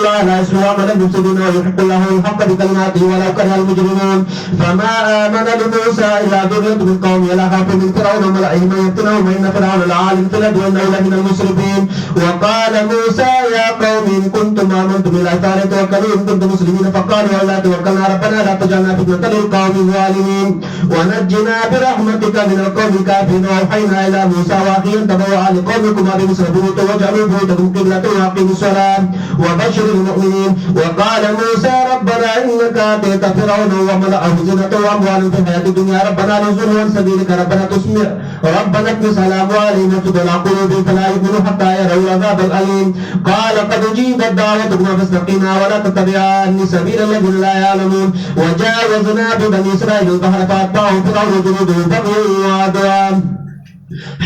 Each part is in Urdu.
الله لا يسمع عمل المفسدين ويحق الله الحق بكلماته ولو كره المجرمون فما آمن لموسى إلا ذرية من قومه لا خاف من فرعون وملئهم أن يفتنهم وإن فرعون لعال في الأرض وإنه لمن المسرفين وقال موسى يا قوم إن كنتم آمنتم بالله فليتوكلوا إن كنتم مسلمين فقالوا ولا توكلنا ربنا لا تجعلنا فتنة للقوم الظالمين ونجنا برحمتك من القوم الكافرين وأوحينا إلى موسى وأخيه أن تبوأ لقومكما بمصر بيوتا واجعلوا بيوتكم قبلة وأقيموا الصلاة وبشر المؤمنين وقال موسى ربنا إنك آتيت فرعون وملأه زينة وأموال في الحياة الدنيا ربنا ليضلوا عن سبيلك ربنا تسمع ربنا اكنس على أموالهم وتدل قلوبهم فلا يؤمنوا حتى يروا العذاب الأليم قال قد أجيبت دعوتكما فاستقيما ولا تتبعان سبيل الذين لا يعلمون وجاوزنا ببني إسرائيل البحر فأتبعهم فرعون وجنوده بغيا وعدوان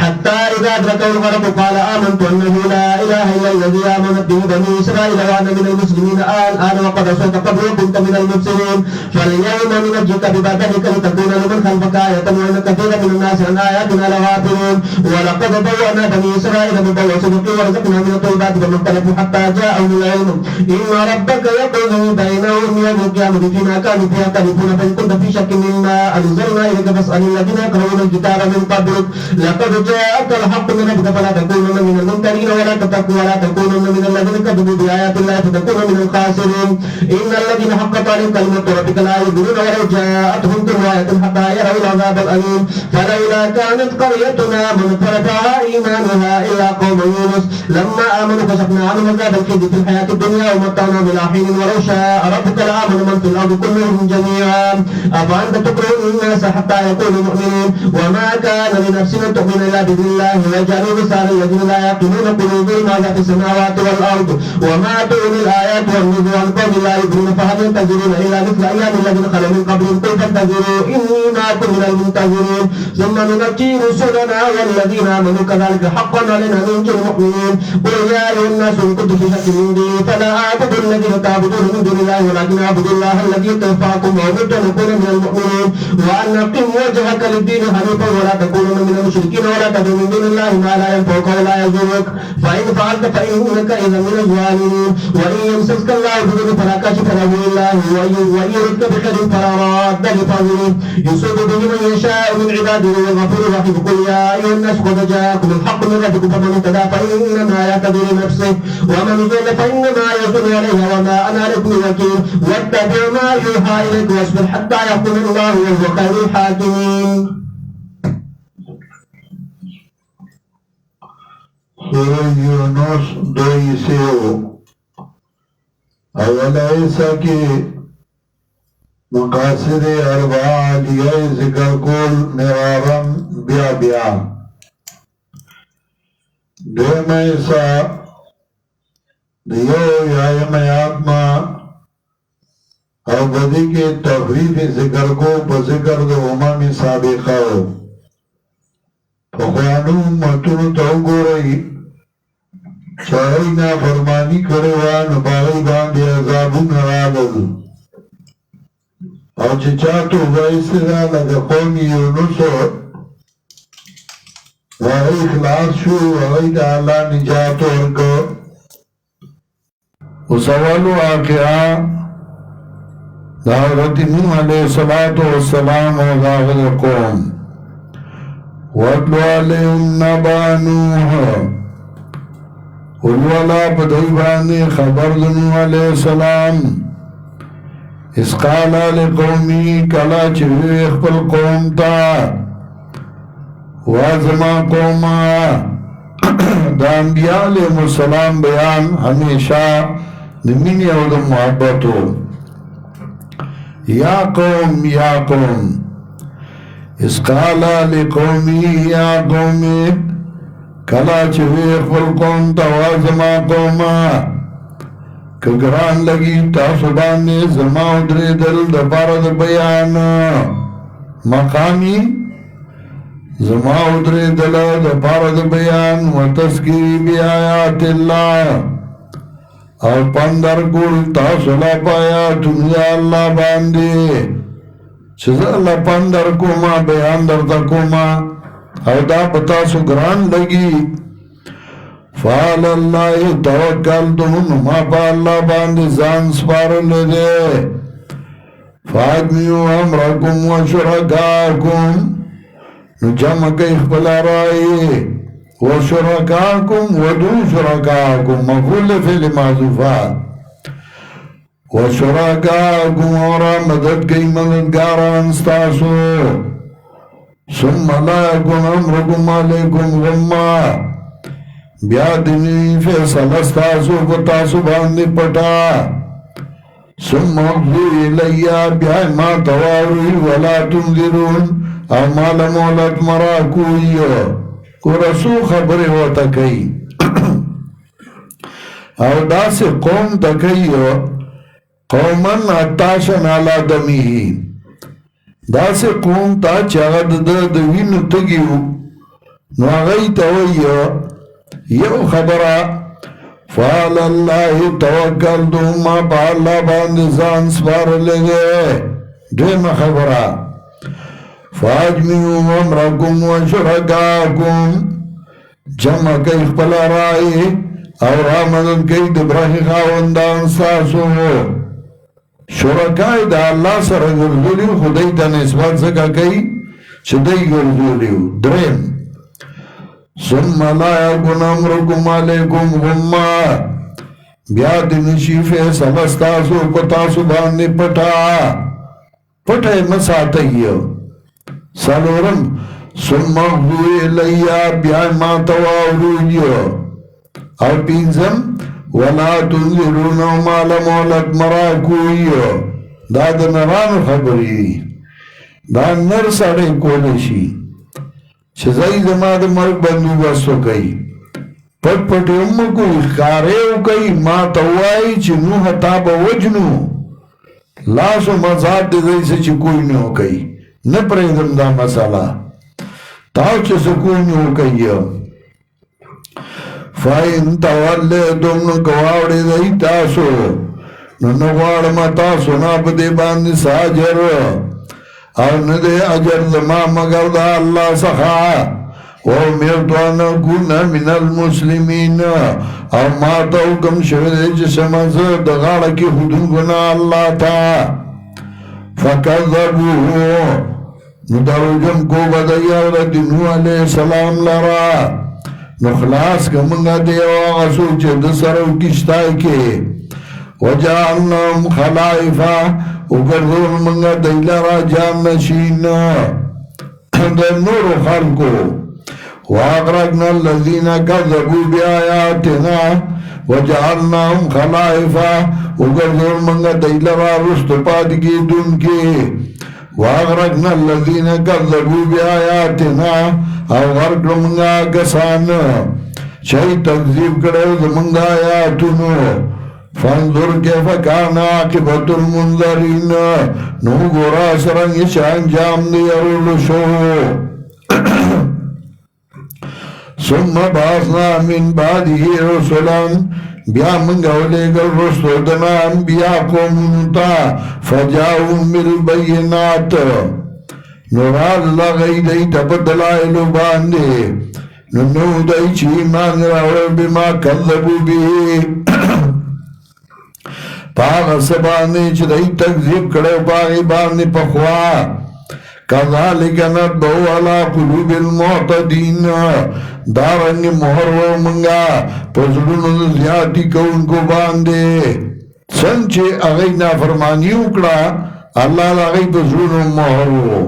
حتى إذا أدركه الغرق قال آمنت أنه لا إله إلا الذي آمنت به بني إسرائيل وأنا من المسلمين الآن وقد عصيت قبل وكنت من المفسدين فاليوم ننجيك ببدنك لتكون لمن خلفك آية وإن كثيرا من الناس عن آياتنا لغافلون ولقد بوأنا بني إسرائيل مبوأ صدق ورزقنا من الطيبات فما اختلفوا حتى جاءهم العلم إن ربك يقضي بينهم يوم القيامة فيما كانوا فيه يختلفون فإن كنت في شك مما أنزلنا إليك فاسأل الذين يقرؤون الكتاب من قبلك لقد جاءك الحق من ربك فلا تكونن من الممترين ولا تكونن من الذين كذبوا بآيات الله فتكون من الخاسرين إن الذين حقت عليهم كلمة ربك لا يؤمنون ولو جاءتهم كل آية حتى يروا العذاب الأليم فلولا كانت قريتنا آمنت فرفعها إيمانها إلا قوم يونس لما آمنوا كشفنا عنهم عذاب الخزي في الحياة الدنيا ومتعناهم إلى حين ولو شاء ربك لآمن من في الأرض كلهم جميعا أفأنت تكره الناس حتى يكونوا مؤمنين وما كان لنفس أن تؤمن إلا بإذن الله ويجعلوا مثال الذين لا يعقلون قلوبهم ماذا في السماوات والأرض وما تغني الآيات والنذر عن قوم لا يؤمنون فهل ينتظرون إلا مثل أيام الذين خلوا من قبلهم قل فانتظروا إني معكم من المنتظرين ثم ننجي رسلنا والذين آمنوا كذلك حقا علينا ننجي المؤمنين قل يا أيها الناس إن كنتم في شك من ديني فلا أعبد الذين تعبدون من دون الله ولكن أعبد الله الذي يتوفاكم وأمرت أن أكون من المؤمنين وأن أقم وجهك للدين حنيفا ولا تكونن من المشركين ولا تدعو من دون الله ما لا ينفعك ولا يضرك فإن فعلت فإنك إذا من الظالمين وإن يمسسك الله بضر فلا كاشف له إلا هو وإن يردك بخير فلا راد لفضله يصيب به من يشاء من عباده والغفور الرحيم قل يا أيها الناس قد جاءكم الحق من ربكم فمن اهتدى فإنما يهتدي لنفسه ومن ضل فإنما يضل عليها وما أنا عليكم وكيل واتبع ما يوحى إليك واصبر حتى يحكم الله وهو خير الحاكمين. سورة یونس 2 اولا ایسا کی مقاصد اربعہ علیہ ذکر کول مرارم بیا بیا دویم ایسا دیو یایم آتما او بدی کے تخویف ذکر کو بذکر دو امام سابقہ فخوانو متونو تو گو رئی چاہی نا فرمانی کرے وان باغی باندی عذابون رالل او چچاتو بائیسی رالا قوم یونسو وغی اخلاص شو وغی دا اللہ نجات ورکو وسوالو آقیاء دا حضرت نوح علیہ السلام و داغل قوم وَاتْلُ عَلَيْهِمْ نَبَأَ نُوحٍ والولا بدوبانی خبر نوح علیہ السلام اس قال لقومی کلا چوی اخبر قوم تا وازما قوما دا انبیاء علیہ السلام بیان ہمیشہ دمینی او دا محبتو یا قوم اس قال لقومی یا قومی کلا چوی اخبر قوم توازما قوما کگران لگی تاسو باندے زما ادری دل دپارد بیان مقامی زما ادری دل دپارد بیان و تذکیری بی آیات اللہ اور پندر کل تاسو لپایا تنیا اللہ باندے چیزا اللہ پندر کوما بیان در تکوما او دا پتا سو گران لگی فعل اللہ توکلتم ما پا اللہ باندې ځان سپارلی دی فاجمیو امرکم و شرکاکم نو جمع کئی خپل رائی و شرکاکم و دو شرکاکم مفعول فعل محذوفہ و شرکاکم اور مدد کئی مددگاران ستاسو ثم لا یکن امرکم علیکم غمّا بیا دنی فیصل ستاسو پتاسو باندی پتا ثم اغضو الیا بیا ما تواروی ولا تنذرون اعمال مولت مراکوی کو رسو خبری ہوتا کئی او دا سے قوم تکی قومن اتاشن علا دمی دا سے قوم تا چاگد دوینو تگیو نو آغای توی یو خبرہ فعل اللہ توکلتو ما پا اللہ باندې ځان سپارلی دی دویمه خبره فاجمیو امرکم و شرکاکم جمع کئی خپل رائی او را مدد کئی د برخی خاوندان ستاسو شرکای دا اللہ سره ګرځولیو خدای ته نسبت ځکه کوي چې دی ګرځولیو دریم ثم لا یکن امرکم علیکم غمّا بیا دنشی فیصل ستاسو پتاسو باندې پټه مساتئی سلورم ثم اغضو الیا بیا ما تواوروی او پینزم ولا تنذرون مال مولت مراکوی دا د نرانو خبری دا نر ساڑے کولشی چزای زما د مرگ بندوبستو کئی پٹ پٹی امکو اخکاریو کئی ما توائی چی نوح تابا وجنو لاسو مزاد دی دیسے چی کوئی نیو کئی نپریدم دا مسئلہ تاو چی سکوئی نیو کئی فائن تولیتم نو گواوڑی دی تاسو نو نوارما تاسو نا پدی باندی ساجر اور ندے اجر زما مگر دا اللہ سخا وَأُمِرْتُ أَنْ أَكُونَ مِنَ الْمُسْلِمِينَ اور ما تا حکم شوئے جسمز دغاڑ کی حدود گنا اللہ تا فَكَذَّبُوهُ ندروجم کو بدیا ورد نوح علیہ السلام لرا نخلاص کمنگا دیو آغسو چه دسرو کشتائی کے وَجَعَلْنَهُمْ خَلَائِفًا اگردون منگا دیلارا جام نشین در نور خلقو واغرقنا الذین کذبوا بیآیاتنا وجعلناهم خلائفا اگردون منگا دیلارا رست پادگی دن کے واغرقنا الذین کذبوا بیآیاتنا او غرق منگا کسان چاہی تکذیب کرو منگا آیاتنو فانظر کیف کان عاقبت المنذرین نو گورا سرنگ شان جام دیارول شو ثم باسنا من بعده رسولان بیا منگولی گل رسولتنا انبیاء قومنتا فجاؤن بالبینات نورا اللہ غی دی تبدلائلو باندے نو دی چی مان راور بما کذبو بھی پاغ سبانی چی دی تکذیب کرے باغی بانی پخوا کذالک نتبو علا قلوب المعتدین دارنگ محرو منگا پزرون زیادی کون کو باندے سنچے اغی نافرمانی اکڑا اللہ اغی پزرون محرو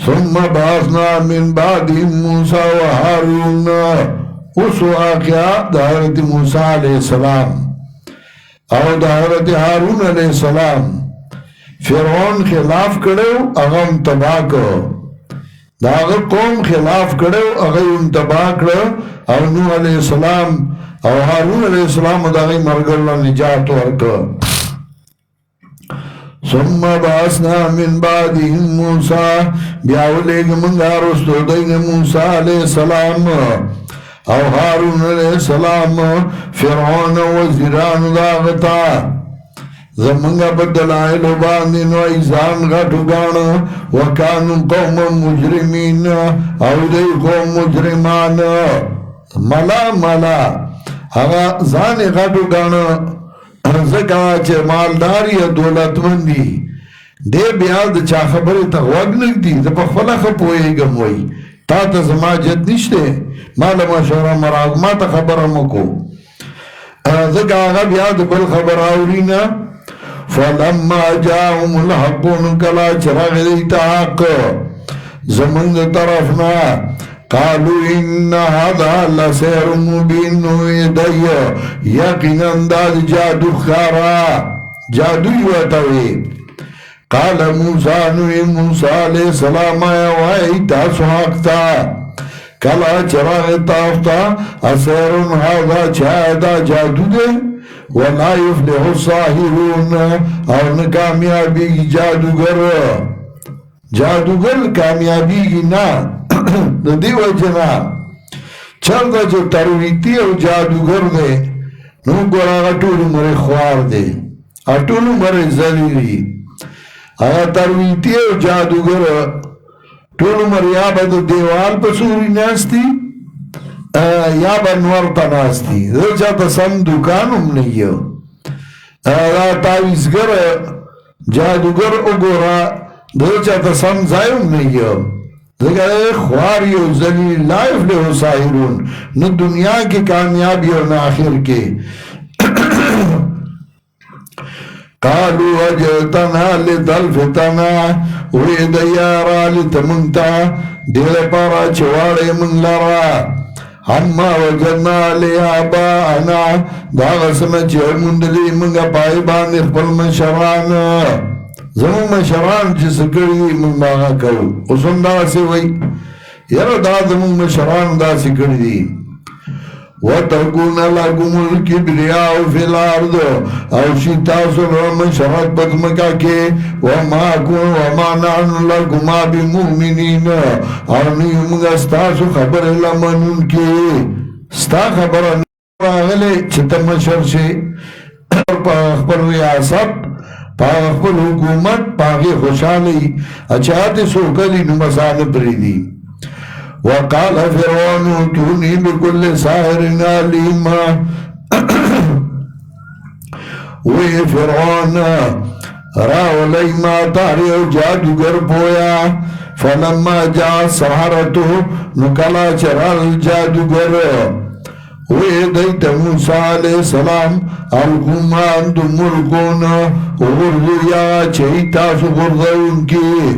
ثم باسنا من بعد موسیٰ و حارون اس واقعہ حضرت موسیٰ علیہ السلام اور حضرت حارون علیہ السلام فرعون خلاف کرو اغم تباہ کرو دا اگر قوم خلاف کرو اغم تباہ کرو اور نوح علیہ السلام اور حارون علیہ السلام دا اغی مرگ اللہ نجات ورکو ثم باسنا من بعدهم موسیٰ بیاولے گمنگا رستو دین موسیٰ علیہ السلام او حارون علیہ السلام فرعون وزیران داغتا زمنگا بدلائلو باندین و ایزان غٹو گانا وکانو قوم مجرمین او دی قوم مجرمان ملا هغه ځان یې غټو ګاڼه ځکه چې مالدار یا دولتمند دي دی بیا د چا خبرې ته غوږ نه ږدي زه په خپله ښه پوهېږم وایي تا ته زما جد نشته ما له مشوره مراغ ما ته خبره مه کو ځکه هغه بیا د بل خبره اوري نه فلما جاءهم الحق نو کله چې راغی دوی ته حق زمونږ د طرف نه قالوا ان هذا لسحر مبين دی یقینا دا جادو ښکارا جادو یې ورته وی قال موسی نو موسی علیہ السلام وایي تاسو حق ته کله چې راغی تاسو ته اسحر هذا دا جادو دی ولا يفلح الساحرون او نه کامیابیږي جادوګر کامیابیږي نه د دې وجه نه چرته چې ترویتی او جادوګر دی نو ګوره هغه ټول عمر خوار دی ټول عمر ذلیل وي هغه ترویتی او جادوګر ټول عمر یا به د دیوال په سوري ناستي یا به نور ته ناستي زه چاته سم دوکان هم نه یو دا تعویذګر جادوګر وګوره زه چاته سم ځای هم نه یو ځکه خوار یو ذلیل لا یفلح الساحرون نه دنیا کې کامیابی او نه آخر کې قالوا وجئتنا لتلفتنا وید یارا لتمنتا دل پارا چواڑی من لرا اما وجدنا لیابانا دا غسن چه مندلی منگا پای باندې خپل مشران زمون مشران چې سکړي من باغا کرو اوسم دا سی وی یره دا زمون مشران دا سکړي دي وَتَكُونَ لَكُمُ الْكِبْرِيَاءُ فِي الْأَرْضِ او شي تاسو له مشرات پدمکا کې وما نحن لكما بمؤمنين او نه موږ تاسو خبر لمنون کې ستا خبره راغله چې ته مشر شي په خپل ریاست په خپل حکومت پاغي خوشالي اچاته سو کلی نو مسانه پریدي وقال فرعون ائتوني بكل ساحر عليم وی فرعون راولی ما تاریو جادوگر پویا فلما جا سحرته نکلا چرال جادوگر وی دیت موسیٰ علیہ السلام القمان دو ملکون غرزو یا چیتاسو غرزون کی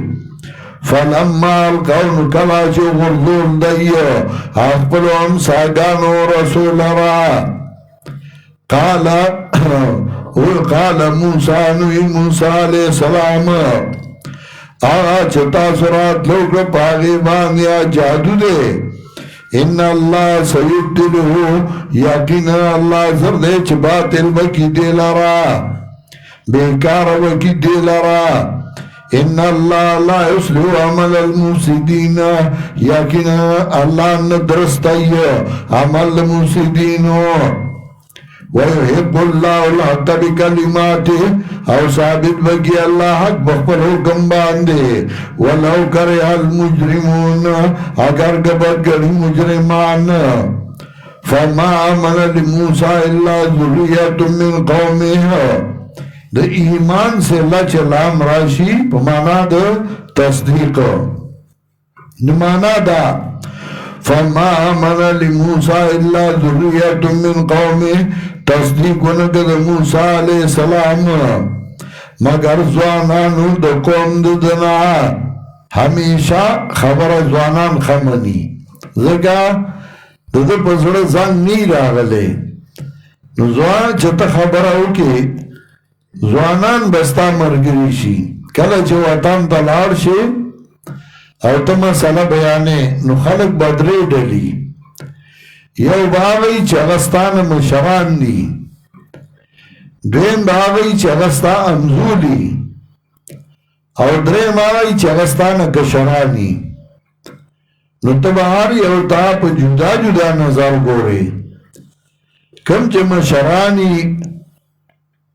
فلما القون کلا چو غرزون دی اخبرون ساگانو رسول را قال موسیٰ نوی موسیٰ علیہ السلام آغا چتا سرات لوگ پاگی باندیا جادو دے ان اللہ سیبتلہو یقین اللہ زردے چھ باطل بکی دے لرا بیکار بکی دے لرا ان اللہ لا یسلو عمل المفسدین یقین اللہ ندرستی عمل المفسدینو وَيُحِبُّ اللَّهُ الْحَقَّ بِكَلِمَاتِهِ او ثابت بکی اللہ حق بخبر حکم باندے وَلَوْ كَرِهَ الْمُجْرِمُونَ اگر گبت کری مجرمان فَمَا آمَنَ لِمُوسَىٰ إِلَّا ذُرِّيَّةٌ مِّن قَوْمِهِ دا ایمان سے اللہ چلام راشی پمانا دا تصدیق نمانا دا فَمَا آمَنَ لِمُوسَىٰ إِلَّا ذُرِّيَّةٌ مِّن قَوْمِهِ تصدیق ونکد موسیٰ علیہ السلام مگر زوانانو دا قوم ددنا ہمیشہ خبر زوانان خمنی زکا دا پسڑ زن نی راغلے نو زوان چتا خبر ہوکی زوانان بستا مرگری شی کلا چه وطن تلار شی او تا مسئلہ بیانے نو خلق بدری ڈلی یو باغی چغستان مشران دی دویم باغی چغستا امزولی او دریم باغی چغستان کشرانی نو تبہار یو تا پا جدا جدا نظر گوری کم چه مشرانی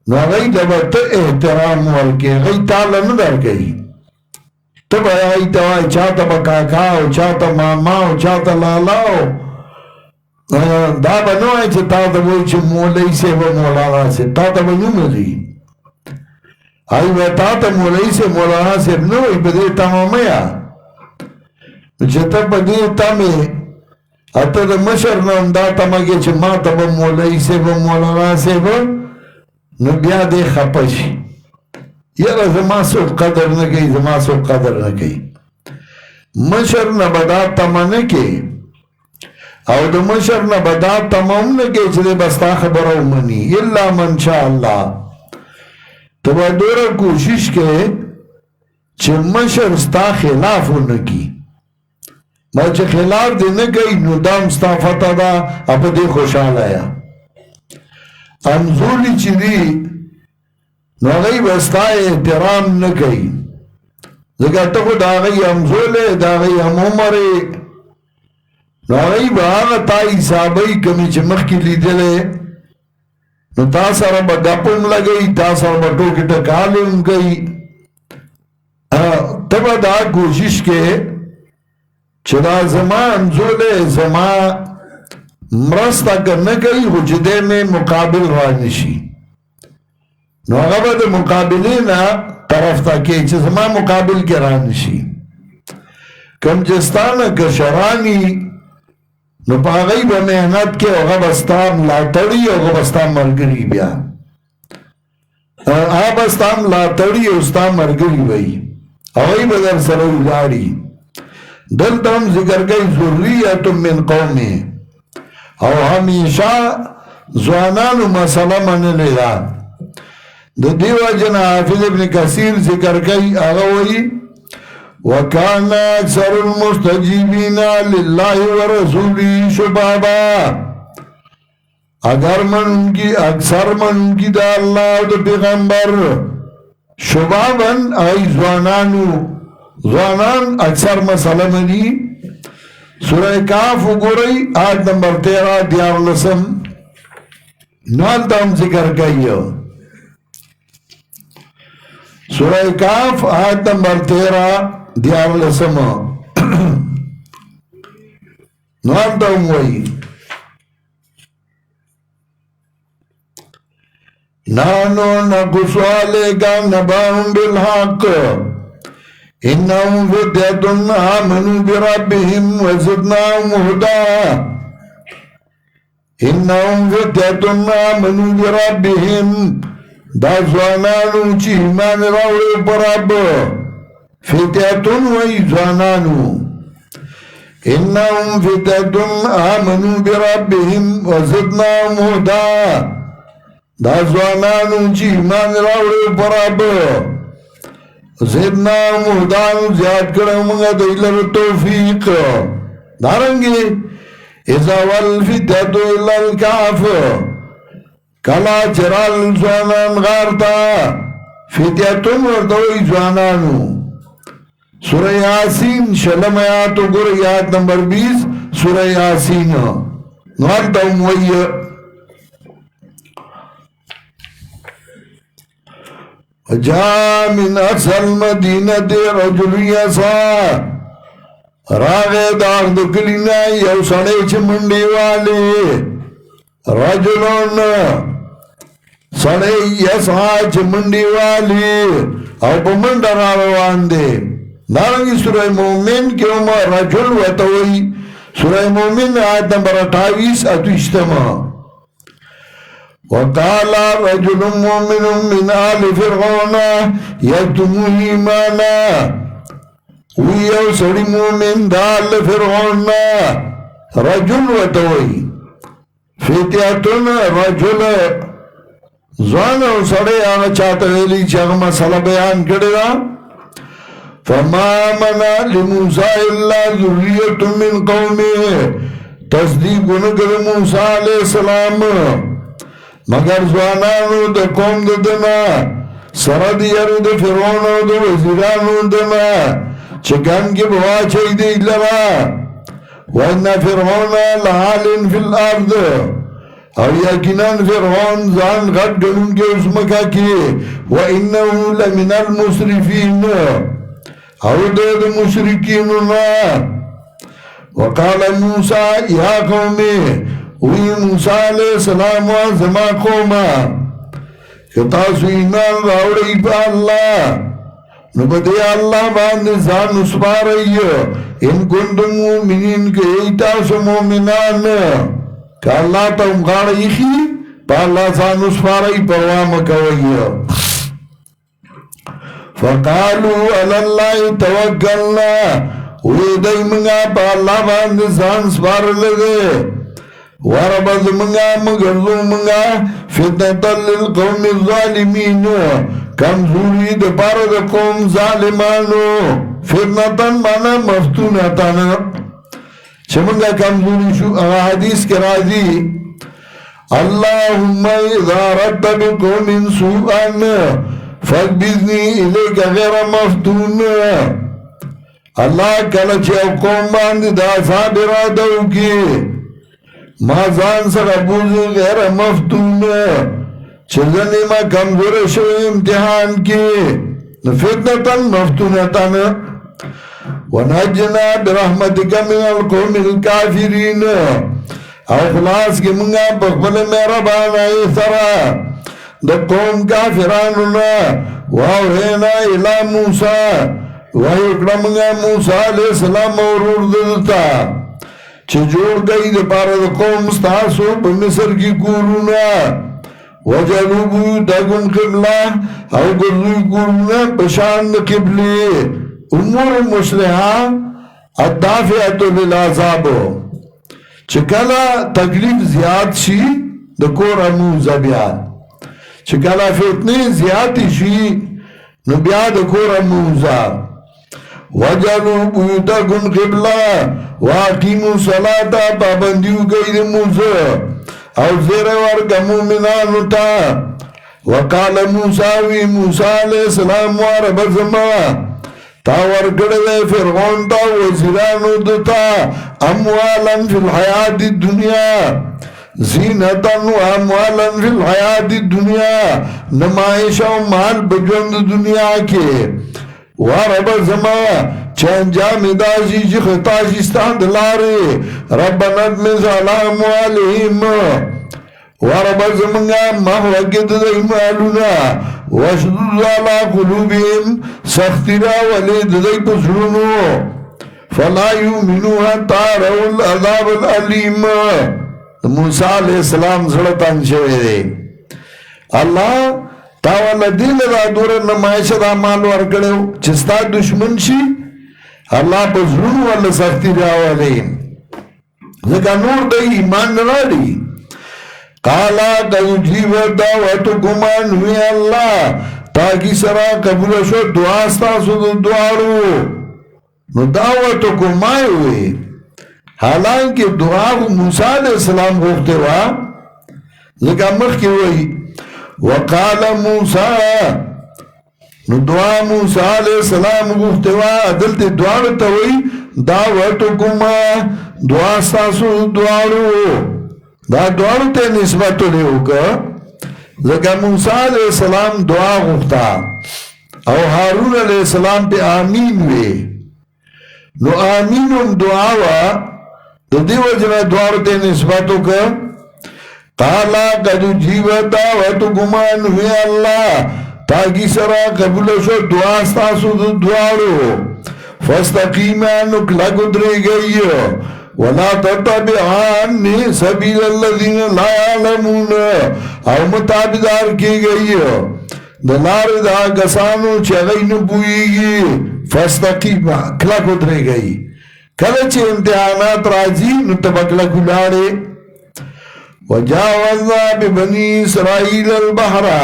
نو غی دبا تا احترام والکی غی تالا ندر گئی تبا یای توائی چاہتا با کاکاو چاہتا ماماو چاہتا لالاو دا بنوای چې تا ته وایي چې مولوي صاحب مولانا صاحب تا ته به نوم لري آئی و تا ته مولوي صاحب مولانا صاحب نه وایي په دې تمامه یا چې ته په دې تمې اته د مشر نام دا تمه کې چې ما ته به مولوي صاحب مولانا صاحب نو بیا دې خفه شي یاره زما څوک قدر نه کوي زما څوک قدر نه کوي مشر نه به دا تمه نه کوي او د مشر نه به دا تمه هم نه کوي چې دی به ستا خبره ومني الا من شاء الله ته به دومره کوشش کوې چې مشر ستا خلاف ونه کړي ما چې خلاف دې نه کوي نو دا هم ستا فتح ده او په دې خوشحاله یم امزولي چې دي نو هغوی به ستا احترام نه کوي ځکه ته خو د هغوی امزولی د هغوی همعمر یې نو هغوی به هغه تا حسابوي کومې چې مخکې لیدلی نو تا سره به ګپ هم لګوي تا سره به ټوکې ټکالې هم کوي ته به دا کوشش کوې چې دا زما امزولی زما مرسته که نه کوي خو چې دی مې مقابل را نشي نو هغه به د مقابلې نه طرف ته کوي چې زما مقابل کې را نشي کوم چې ستا نه کشراني نو په هغوی به محنت کې هغه به ستا ملاتړي هغه به ستا ملګري بیا هغه به ستا ملاتړي او ستا ملګري وي هغوی به در سره ولاړي دلته هم ذکر کوي ذریة من قومه او همیشه ځوانانو مسله منلې ده د دې وجه نه حافظ ابن کثیر ذکر کوي هغه وایي وكان اكثر المستجيبين لله ورسوله شبابا اگر من انکی اکثر من انکی دا اللہ و دا پیغمبر شبابن ای زوانان اکثر مسئلہ منی سورہ کاف گوری آیت نمبر 13 دیار لسم نوالتا ہم ذکر کئیو سورہ کاف آیت نمبر 13 دیار لسم نوالتا ہم وئی نانو نقص علیکا نباهم بالحق انہم فتیت آمنوا بربهم وزدناهم هدى انہم فتیت آمنوا بربهم دا زوانانو چی ایمان راوڑے پر رب فتیتن وی زوانانو انہم فتیتن آمنوا بربهم وزدناهم هدى دا زوانانو چی ایمان راوڑے پر رب زدناهم هدى زیاد کرمگا دیلر توفیق دارنگی اذا والفتیتو الا الکاف کلا چرال زوانان غارتا فتیتن وردوی زوانانو سورہ یاسین شلم آیاتو گر آیات نمبر 20 سورہ یاسین نوالتا اموئی جا من اصل مدینت رجل یسا راغ داغ دکلینا یو سڑے چھ منڈی والی رجلون سڑے یسا چھ منڈی والی او پا منڈا روان دے دارنگی سورہ مومن کیوں ما رجل وطوئی سورہ مومن آیت نمبر 28 اتوشتما وقال رجل مؤمن من آل فرعون يكتم ایمانا ویو سڑی مومن دال فرعون رجل وطوئی فتیاتون رجل زوان او سڑے آنا چاہتا ویلی چاہتا مسئلہ بیان کردہ فما منا لموسیٰ اللہ ذریت من قومی تصدیق نکر موسیٰ علیہ السلام مگر زوانانو دا قوم دا دنا سرد یرو دا فرعونو دا وزیرانو دنا چکن کی بوا چاہی دی لرا وَإِنَّ فِرْعَوْنَ لَعَالٍ فِي الْأَرْضِ اور یقیناً فرعون زان غٹ گلن کے اس مکہ کی وَإِنَّهُ لَمِنَ الْمُسْرِفِينَ اور دید مشرکیننا وقال موسیٰ یا قومی وی موسیٰ علیہ السلام و زما قوما کہ تاسو ایمان راوڑی پا اللہ نو بدے اللہ باندے زان اسپارئی ان کنتم مومنین کے ایتاسو مومنان کہ اللہ تا امغاڑی خی پا اللہ زان اسپارئی پروام کوئی فقالوا علی اللہ توکلنا ویدئی منگا پا اللہ باندے زان سپار لگے وربز منگا مگرزو منگا فتنة للقوم الظالمین کمزوری دا پار دا قوم ظالمانو فتنة مانا مفتونتانا چه منگا کمزوری شو حدیث کے راضی اللہم اذا رد بقوم سوءان فاقبضنی الیک غیر مفتون اللہ کلچے قوم باندی دا صابرہ دو کی ما زان سر ابوزو غیر مفتون چلزنی ما کمزور شو امتحان کی فتنة مفتونتان ونجنا برحمتک من القوم الكافرین او خلاص کی منگا بقبل میرا بانا ایسرا دا قوم کافرانونا واوہینا الہ موسیٰ وہی اکرمنگا موسیٰ علیہ السلام اور اردلتا چه جوڑ گئی دا پارا دا قوم ستاسو پا مصر کی کورونا وجلو بیوتکم قبلہ او گردوی کورونا پشان دا قبلی امور مسلحہ الدافعتو للعذابو چکلا تکلیف زیاد شی دا کور اموزا بیا چکلا فتنی زیادی شی نو بیا دا کور اموزا وجلو بیوتکم قبلہ واقیمو صلاة پابندیو گئی دا موزا او زیر ورگا مومنانو تا وقال موسیٰ وی موسیٰ علیہ السلام وارب زمان تا ورگڑوے فرعون تا وزیرانو دتا اموالا فی الحیات الدنیا زینتا و اموالا فی الحیات الدنیا نمائشہ و مال بجوند دنیا کے وارب زمان چانجام داشی چی خطاشستان دلارے ربنا ادمز علی اموالہم ورب زمانگا محوکت دیمالونا وشدود علی قلوبیم سختی را ولید دی پسرونو فلا یومنو حتی رو العذاب العلیم موسیٰ علیہ السلام زڑتان شوئے دے اللہ تاوالا دیل دا دور نمائش دا مال ورکڑے ہو چستا دشمن شی اللہ پسرونو والا سختی را ولیم ذکا نور دی ایمان نرالی قالا قدجیب دعوتکما نوی اللہ تاکی سرا قبول شو دعاستا سو دعارو نو دعوتکما ہوئی حالانکہ دعا موسیٰ علیہ السلام ہوتے ہوا لیکن مخ کی ہوئی وقال موسیٰ نو دعا موسیٰ علیہ السلام ہوتے ہوا عدلت دعارتا ہوئی دعوتکما دعاستا سو دعارو دا دعارو تے نسبتو لے ہوگا زکا موسیٰ علیہ السلام دعا گفتا او ہارون علیہ السلام پہ آمین وے نو آمین ام دعا وا تو دیو جنا دعارو تے نسبتو کا قالا قدو جیوتا واتو گمان ہوئے اللہ تاکی سرا قبول شو دعا ستاسو دعارو فاستقیمان کلک درے گئی وَلَا تَتَبِعَانِ سَبِيلَ الَّذِينَ لَا يَعْلَمُونَ او متابدار کی گئی دلار دا کسانو چگئی نبوئی گی فاستقیما کلک اترے گئی کلچ امتحانات راجی نتبکلک لارے وَجَاوَزْنَا بِبَنِي اسرائیل البحرہ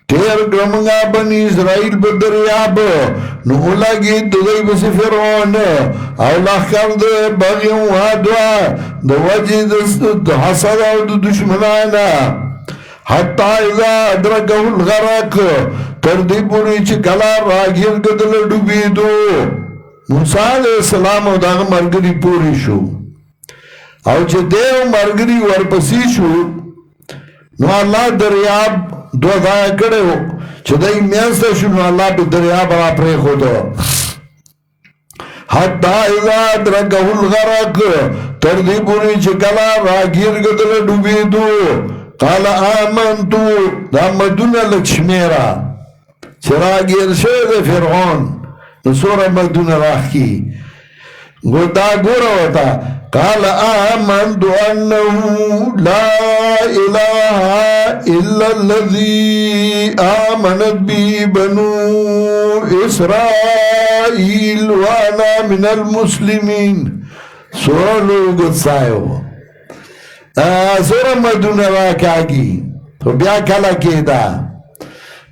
تیر گرمگا بنی اسرائیل بدریاب نو لگی دگئی بس فرعون او لخکر دے بغیوں وادوا دو وجہ دست حسد او دو دشمنانا حتی اذا ادرکہ الغرق کردی پوری چکلا راگیر کدل ڈوبی دو موسیٰ علیہ السلام او داغ مرگری پوری شو او چه دیو مرگری ورپسی شو نو اللہ دریاب دو ضائع کرے ہو چه دائی میانستا شو نو اللہ پی دریاب را پرے خودو حتی اذا ادرکہ الغرق تر دې پورې چې کله راګیر کېدل ډوبېدو قال آمنتو دا مدونه لږ شمېره چې راګیر شوی د فرعون نو څومره مدونه راښکي دا ګوره ورته قال آمنت أنه لا إله إلا الذي آمنت به بنو إسرائيل وأنا من المسلمين سورة لوگت سایو سورة مدون راکاگی تو بیا کلا که دا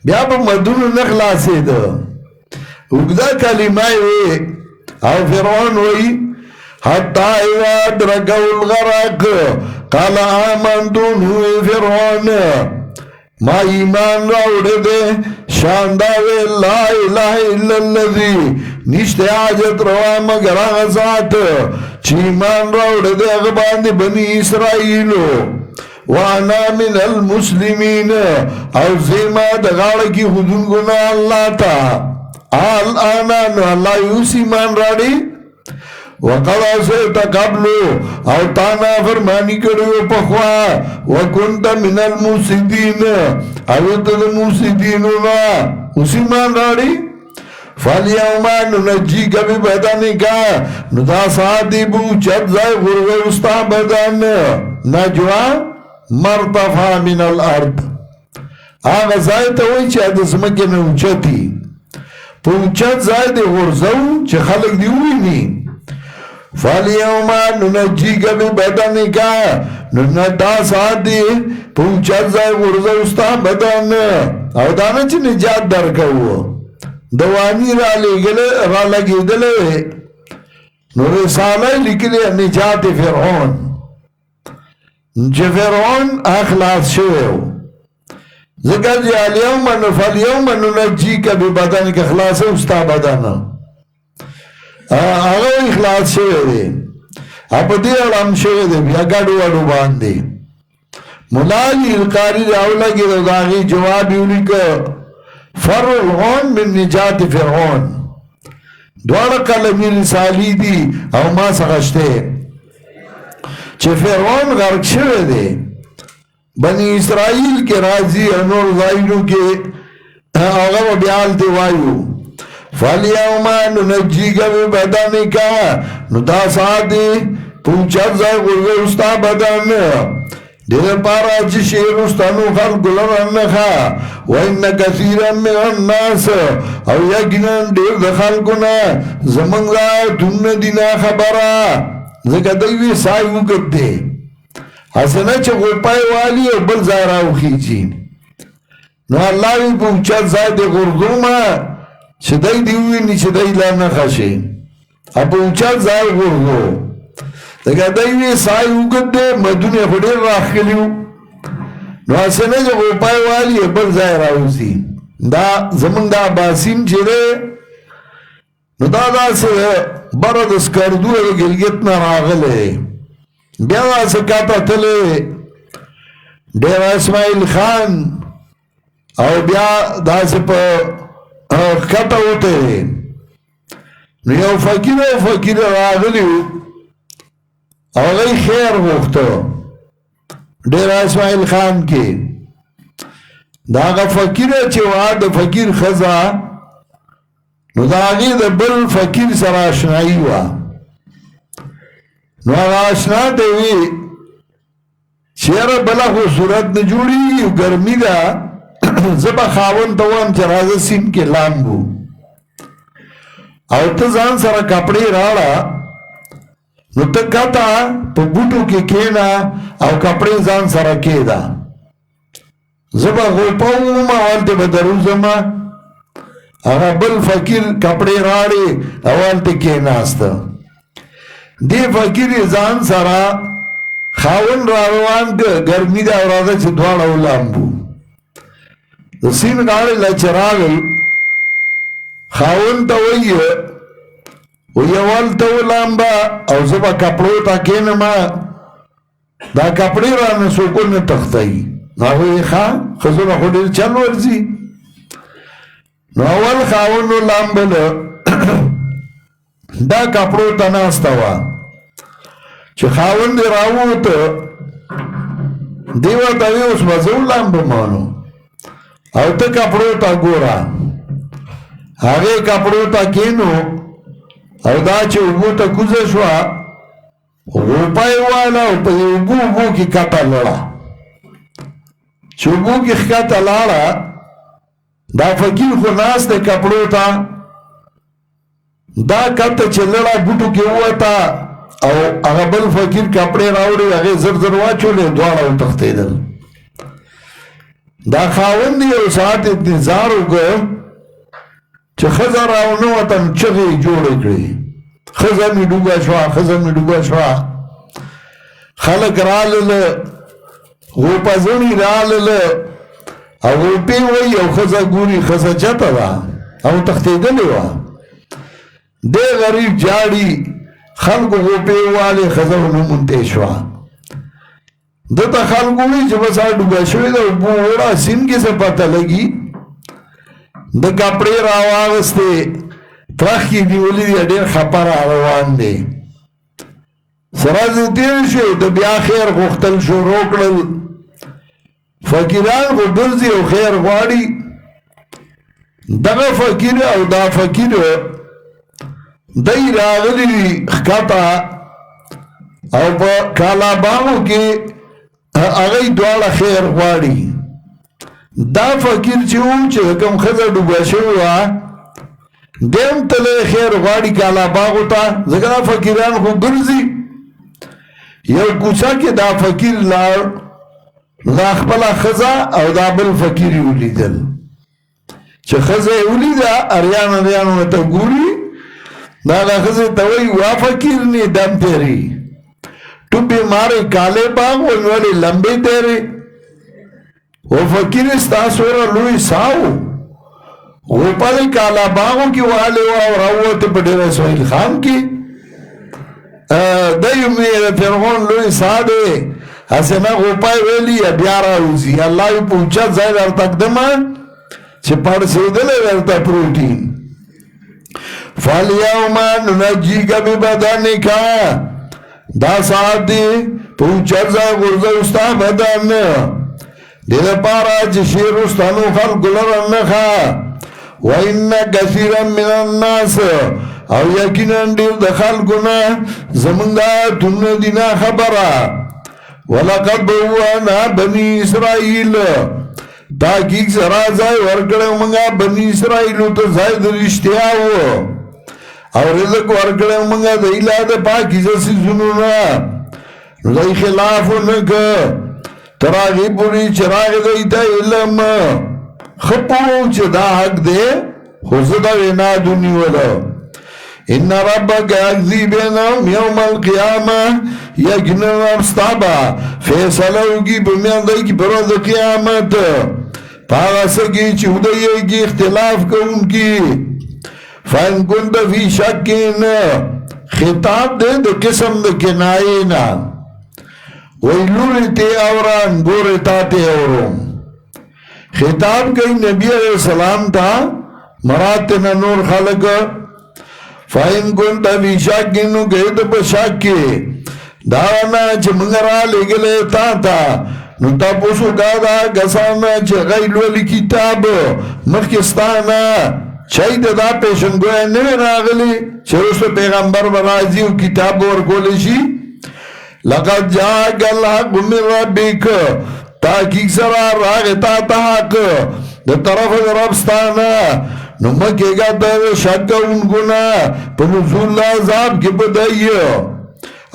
بیا با مدون نخلاسی دا اگدا کلمائی وی او فرعون وی حتی اذا درکو الغرق قال آمنتون ہوئی فرعون ما ایمان راوڑے دے شانداوے لا الہ الا اللذی نشتے آجت روا مگر آغا ذات چی ایمان راوڑے دے اغبان بنی اسرائیلو وانا من المسلمین او زیما دغاڑ کی خودن گناہ اللہ تا آل آنا نو اللہ یوس ایمان راڑی وقد عصيت قبل او تانا فرمانی کریو پخوا وکنت من المفسدین او تد مفسدینونا اسی مان راڑی فالیوما ننجی کبھی بدانی کا ندا ساتی بو چد زائی غرغ استا بدن نجوا مرتفع من الارض آغا زائی تا ہوئی چه ادسمکی نوچتی پوچت زائی دی غرزو چه خلق دی ہوئی نی فالیوما ننجیگا بی بدنی کا ننتا ساتی پوچت زائی غرزوستا بدن او دانا چی نجات درکو دوانی را لگی دلے نو رسالہ لکلی نجات فرعون چه فرعون اخلاص شویو ذکر جی فالیوما ننجیگا بی بدنی کا خلاص استا بدن آغا اخلاص شوئے دے اپا دی علم شوئے دے بیا گاڑو اڑو باندے ملالی القاری راولا کی داغی جوابی اولی که فرعون من نجات فرعون دوارا کلمی رسالی دی او ما سخشتے چه فرعون غرق شوئے دے بنی اسرائیل کے راضی انور زائنو کے آغا و بیال دیوائیو فالیوما ننجیگا بی بدنی کا ندا ساتی پوچت زائی غرغ استا بدن دیر پارا چی شیر استانو خلق لرنخا وَإِنَّ كَثِيرًا مِنَ النَّاسِ او یقیناً دیر دخلقنا زمنگا تن دینا خبرا ذکر دیوی سائی وقت دے حسنہ چا غپائی والی اور بل زائراو خیچی نو اللہ بھی پوچت زائی دی غرغو ما چدائی دیوی نی چدائی لانا خاشے اپا اوچات زائی غرغو دیکھا دیوی سائی اوگت دے مدونی خودیر راخ کلیو نو حسنہ جو غپائی والی بل زائی راوزی دا زمان دا باسیم چرے نو دا سے برد اسکردو گلگتنا راغلے بیا دا سے کاتا تلے ڈیرہ اسماعیل خان او بیا دا سے پا کتا ہوتے ہیں نو یو فقیر راغلیو او غی خیر ہوختو ڈیرہ اسماعیل خان کے دا آغا فقیر چوہا دا فقیر خزا نو دا آغی دا بل فقیر سر آشنائی وا نو آغا آشنا دیوی چیر بلا خو صورت نجوڑی گرمی دا زبا خاون توام چرازه سین کے لامبو او تزان سر کپڑی راڑا نو تکتا پا بوٹو کی کینا او کپڑی زان سر کیدا زبا غوپاو ما والتے بدروزما اگا بل فقیر کپڑی راڑی اوالتے کیناستا دی فقیر زان سر خاون راروان که گرمی دا ارادا چه دوارا لامبو سین گاڑی لچراغل خاون تا ویوال تا لامبا او زبا کپڑو تا کینما دا کپڑی رانا سوکن تختایی ناوی خواه خزون خودی چل ورزی نو اول خاونو لامبل دا کپڑو تا ناستاوا چې خاوند یې راووته دی ورته وی اوس به زه ولامبه مانو او ته کپړو ته ګوره هغې کپړو ته کېنو او دا چې اوبو ته کوزه شوه غوپه یې واله او په اوبو کې کټه لړه چې اوبو کې ښکته لاړه دا فقیر خو ناست دی کپړو ته دا کټه چې لړه بوټو کې ووته او هغه بل فقیر کپړې راوړې هغې زر زر واچولې دواړه وتښتېدل دا خاوند یو ساعت انتظار وکړ چې ښځه راونوته نو چغې یې جوړې کړې ښځه مې ډوبه شوه ښځه مې ډوبه شوه خلک رالله غوپزڼي رالله او غوپې وایي او ښځه ګوري ښځه چته ده او تښتېدلې وه دی غریب جاړي خلکو غوپې والې ښځه ونومونتې شوه ده ته خلکو وایي چې بس ډوبه شوې ده اوبو وړه سیند کې څه پته لګي د کپړې راواغستې ترخ کې نیولې دي ډېر خپه را روان دی سره زه تېر شوې د بیا خیر غوښتل شروع کړل فقیران خو ګرځي او خیر غواړي دغه فقیر او دا فقیر دی راغلي دي ښکته او په کالاباغو کې هغوی دواړه خیر غواړي دا فقیر چې و چې کوم ښځه ډوبه شوې وه دی هم تلی خیر غواړي کالاباغو ته ځکه دا فقیران خو ګرځي یو کوڅه کې دا فقیر لاړ دا خپله ښځه او دا بل فقیر یې ولیدل چې ښځه یې ولیده اریان اریان ورته ګوري دا هغه ښځې ته وایي وا فقیر نه دم تیری ټوپې مارې کالې باغ ولولې لمبې تیرې و فقیر ستا سوره لوی ساو غوپه کالا باغو کې والې وه او راووتې په ډېر اسماعیل خان کې دی مې د فرعون لوی سا دی هسې نه غوپه یې ویلي بیا راوځي الله یې په اوچت ځای درته ږدمه چې پړسېدلی درته پروټین فالیوم ننجیک ببدنک دا ساعت دی په اوچت ځای غورځوو ستا بدن دې دپاره چې شعر وستانو خلکو لره نښه وَإِنَّ كَثِيرًا مِنَ النَّاسِ او یقینا ډېر د خلکو نه زمونږ د آیتونو دي نه خبره وَلَقَدْ بَوَّأْنَا بَنِي إِسرَائِیل تحقیق سره ځای ورکړی موږ بني اسرائیلو ته ځای د رښتیا و او رزق ورکړی موږ دوی له د پاکیزه څیزونو نه نو دوی خلاف ونه کړ تر هغې پورې چې راغی دوی ته علم ښه پوه چې دا حق دی خو زه د وینا دونیوله ان ربک یقضي بینهم یوم القیامه یقینا رب ستا به فیصله وکړي په میان دوی کې په ورځ د قیامت په هغه څه کې چې دوی یې کې اختلاف کوونکي فإن كنت فی شک خطاب دی د قسم د کنایې نه وی لوري تی اوران گوری تا تی اورم خطاب کئی نبی علیہ السلام تا مراتنا نور خلق فائن کنتا بی شاکینو گئی تا پا شاکی داوانا چه منگرا لگلے تا تا نو تا پوسو گادا گسانا چه غیل ولی کتاب مخکستانا چای دا پیشنگوی نوی راغلی چه رسو پیغمبر برازی و کتاب ورکولشی لقد جاءك الحق من ربك تحقیق سرا راغ تا حق د طرف رب ستانا نو مکے گا در شک انگونا پر نزول عذاب کی بدائی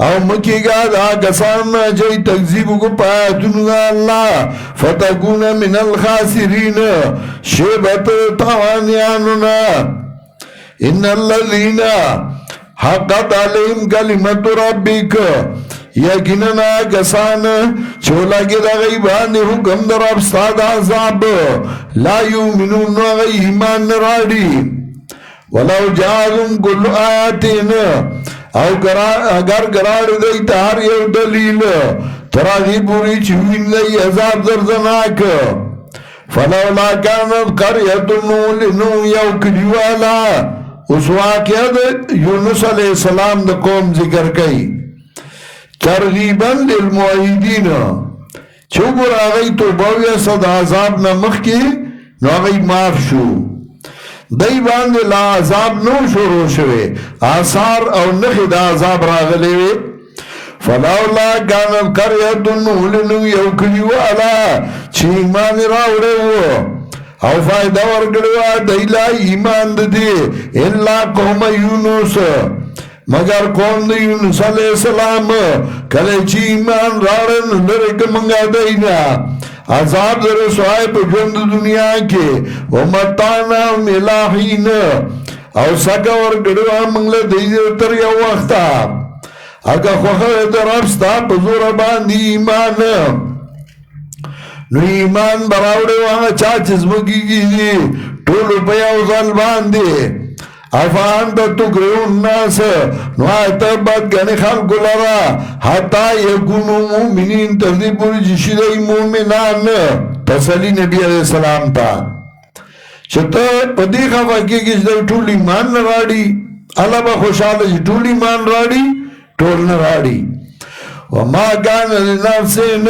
او مکے گا دا کسان جای تکذیب کو پایتون اللہ فتکون من الخاسرین شیبت تاوانیانونا ان الذین حقت علیہم کلمت ربک یقینا کسان چولا کې د غیبان حکم در رب ستاد عذاب لا یؤمنون غی ایمان راړي ولو جاءهم كل آیاتین او اگر ګراړ دی تار یو دلیل ترغی پوری چې ویني عذاب دردناک فلولا كانت قرية نو یو کلیوالا اوس واقعه د یونس علیہ السلام د قوم ذکر کړي ترغیبا للمعیدین چو گر آغای توبه صد عذاب نمخ کی نو آغای معاف شو دی باندې لا عذاب نو شروع شوه آثار او نخی دا عذاب راغلی وی فلولا کان القريه نولنو یو کلیو علا چی ایمان راوړو او فائدہ ورکړو دایلا ایمان ددی الا قوم یونس مگر قوم د یونس علیہ السلام کله چی ایمان راړن لرګ منګا داینا عذاب در سوائے پا جند دنیا کے ومتانا ملاحین او سکا ورگڑوا منگل دیدر تر یا وقتا اگا خوخر در افستا پا زور باندی ایمان نو ایمان براوڑے وہاں چاچز مکی کی دی طولو پیا وزال باندی افان تا تکریو الناس نو آیتا بات گنی خلق لرا حتی یکونو مومنین تردی پوری جشیدئی مومنان تسلی نبی علیہ السلام تا چھتا پدی خفا کی کس در طول ایمان نراڑی اللہ با خوشحال جی طول ایمان راڑی طول نراڑی وما کان لنفسین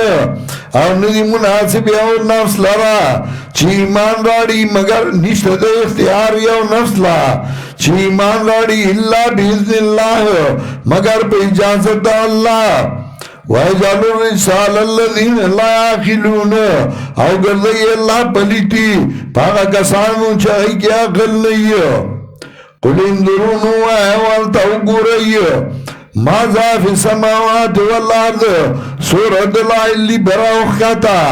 او ندی مناسب یو نفس لرا چی ایمان راڑی مگر نشت دے اختیار یو نفس لا چی ایمان راڑی اللہ بیذن اللہ مگر پہ اجازت اللہ وَيَجَعَلُ الرِّسَالَ الَّذِينَ لَا يَعْقِلُونَ او گردئی اللہ پلیتی پاگا کسانو چاہی کیا عقل نہیں قُلْ اِنْدُرُونُ وَاَحْوَالْتَوْ گُرَئِي ماذا فی السماوات والارض سورة العلی براوخ کتا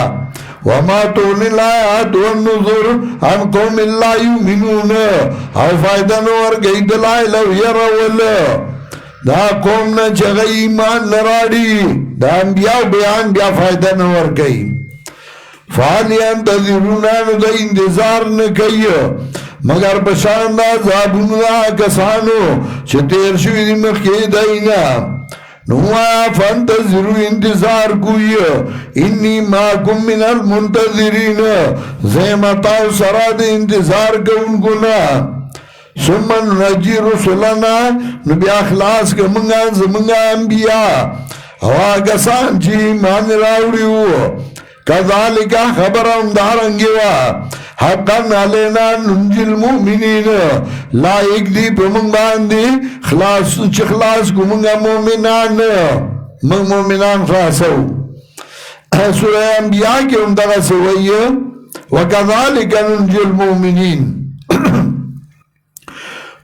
وما تغنی الآیات والنظر عن قوم لا یؤمنون او فائدہ نور گئی دلائل او یرول دا قوم نا چغی ایمان نراڑی دا انبیاء بیان بیا فائدہ نور گئی فعالیان تذیرونان دا انتظار نکی مگر بشان دا زابون دا کسانو چه تیر شوی دی مخی دائینا نوایا فانتظرو انتظار کوئی انی ماکم من المنتظرین زیمتاو سراد انتظار کون گنا سمن نجی رسولنا نبی اخلاص کے منگا زمنگا انبیاء ہوا کسان چی ایمان راوڑیو کذالکا خبرم دارنگیوا حقا علینا ننجی المؤمنین لائق دی پا منگ باندی خلاص کو منگا مومنان منگ مومنان خلاصو سورہ انبیاء کے امدغا سوئی وکذالکا ننجی المؤمنین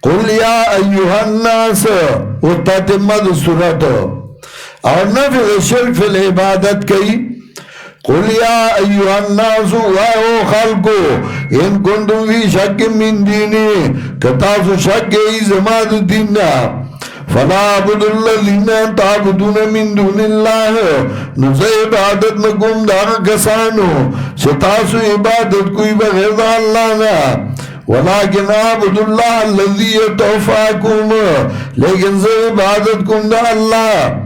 قل یا ایوہ الناس اتتمد سورت اور نفذ شرک فی العبادت کئی قل یا ایوہ الناس وائو خلقو ان کنتم فی شک من دینی کتاسو شک ای زماد دیننا فلا عبد الذین تعبدون من دون اللہ نزے عبادت نکم داغ کسانو ستاسو عبادت کوئی بغیر دا اللہ نا ولیکن عبد اللہ الذی توفاکم لیکن زے عبادت کم دا اللہ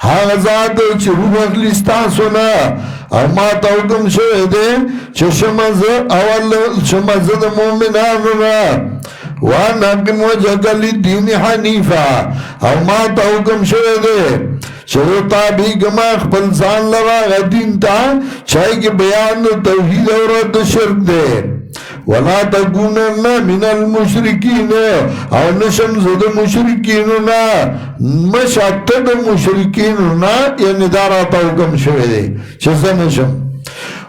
ہاں ذات چھ روح اخلیستا سنا او ما تا حکم شوئے دے چھ شمز دا مومنانونا وان اقم وجہ للدین حنیفا او ما تا حکم شوئے دے چھ تابی گما اخبر زان لرا غدین تا چاہی کہ بیان توحید اور رد شرک دے ولا تکونن من المشرکین او نشم زد مشرکینونا مشتد مشرکینونا یعنی دارا تا حکم شوئے دے چیزا نشم